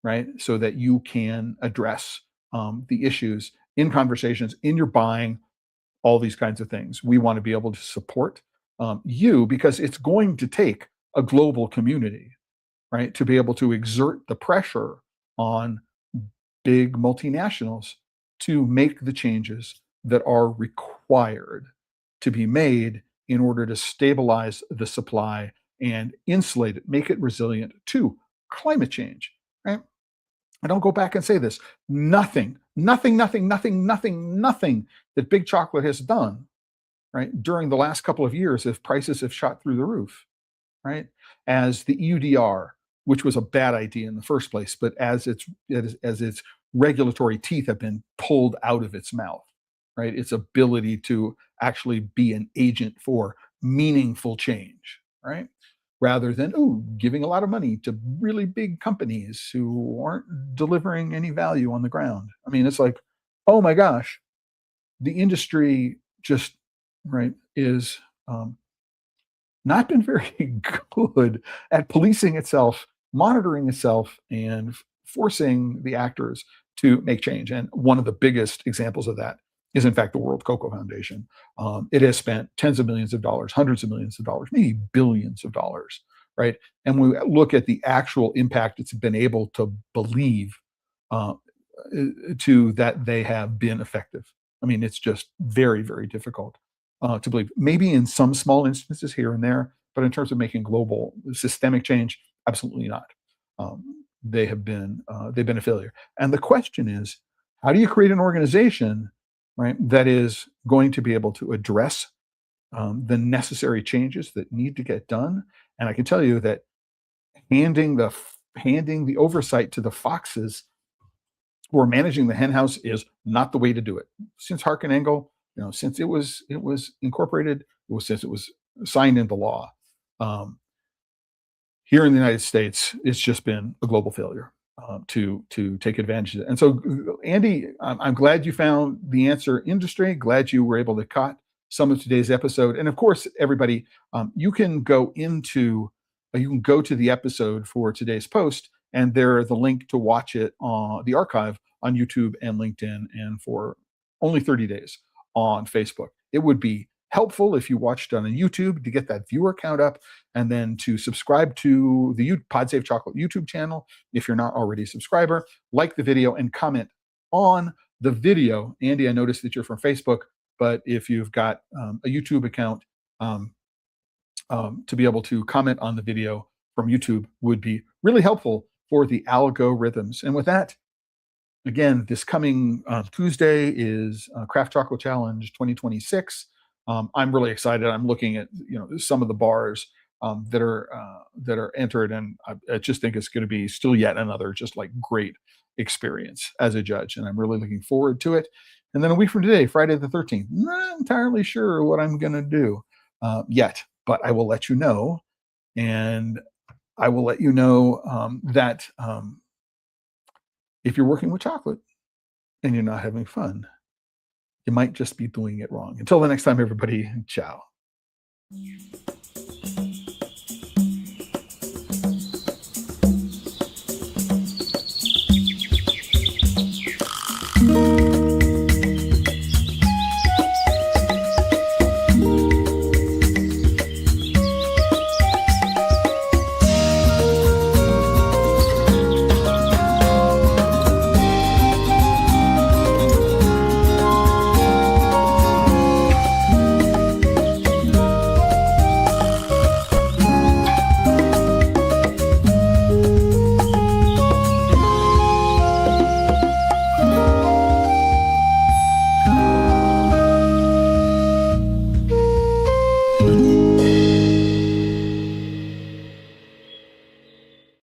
right? So that you can address the issues in conversations, in your buying, all these kinds of things. We want to be able to support you because it's going to take a global community, right, to be able to exert the pressure on big multinationals to make the changes that are required to be made in order to stabilize the supply and insulate it, make it resilient to climate change, right? I don't go back and say this. Nothing that big chocolate has done, right, during the last couple of years, if prices have shot through the roof, right, as the EUDR, which was a bad idea in the first place, but as its regulatory teeth have been pulled out of its mouth, right, its ability to actually be an agent for meaningful change, right, rather than giving a lot of money to really big companies who aren't delivering any value on the ground. I mean, it's like, oh my gosh, the industry just, right, is not been very good at policing itself, monitoring itself, and forcing the actors to make change. And one of the biggest examples of that is, in fact, the World Cocoa Foundation. It has spent tens of millions of dollars, hundreds of millions of dollars, maybe billions of dollars, right? And when we look at the actual impact it's been able to believe uh, to that they have been effective. I mean, it's just very, very difficult to believe. Maybe in some small instances here and there, but in terms of making global systemic change, absolutely not. They've been a failure. And the question is, how do you create an organization, right, that is going to be able to address the necessary changes that need to get done? And I can tell you that handing the oversight to the foxes who are managing the henhouse is not the way to do it. Since Harkin Engel, since it was incorporated, since it was signed into law. Um, Here in the United States, it's just been a global failure to take advantage of it. And so, Andy, I'm glad you found the answer industry. Glad you were able to cut some of today's episode. And of course, everybody, you can go to the episode for today's post, and there's the link to watch it on the archive on YouTube and LinkedIn, and for only 30 days on Facebook. It would be helpful if you watched on a YouTube to get that viewer count up, and then to subscribe to the Pod Save Chocolate YouTube channel if you're not already a subscriber. Like the video and comment on the video. Andy, I noticed that you're from Facebook, but if you've got a YouTube account, to be able to comment on the video from YouTube would be really helpful for the algorithms. And with that, again, this coming Tuesday is Craft Chocolate Challenge 2026. I'm really excited. I'm looking at some of the bars that are entered, and I just think it's going to be still yet another just like great experience as a judge, and I'm really looking forward to it. And then a week from today, Friday the 13th, not entirely sure what I'm going to do yet, but I will let you know, and I will let you know that if you're working with chocolate and you're not having fun, you might just be doing it wrong. Until the next time, everybody, ciao.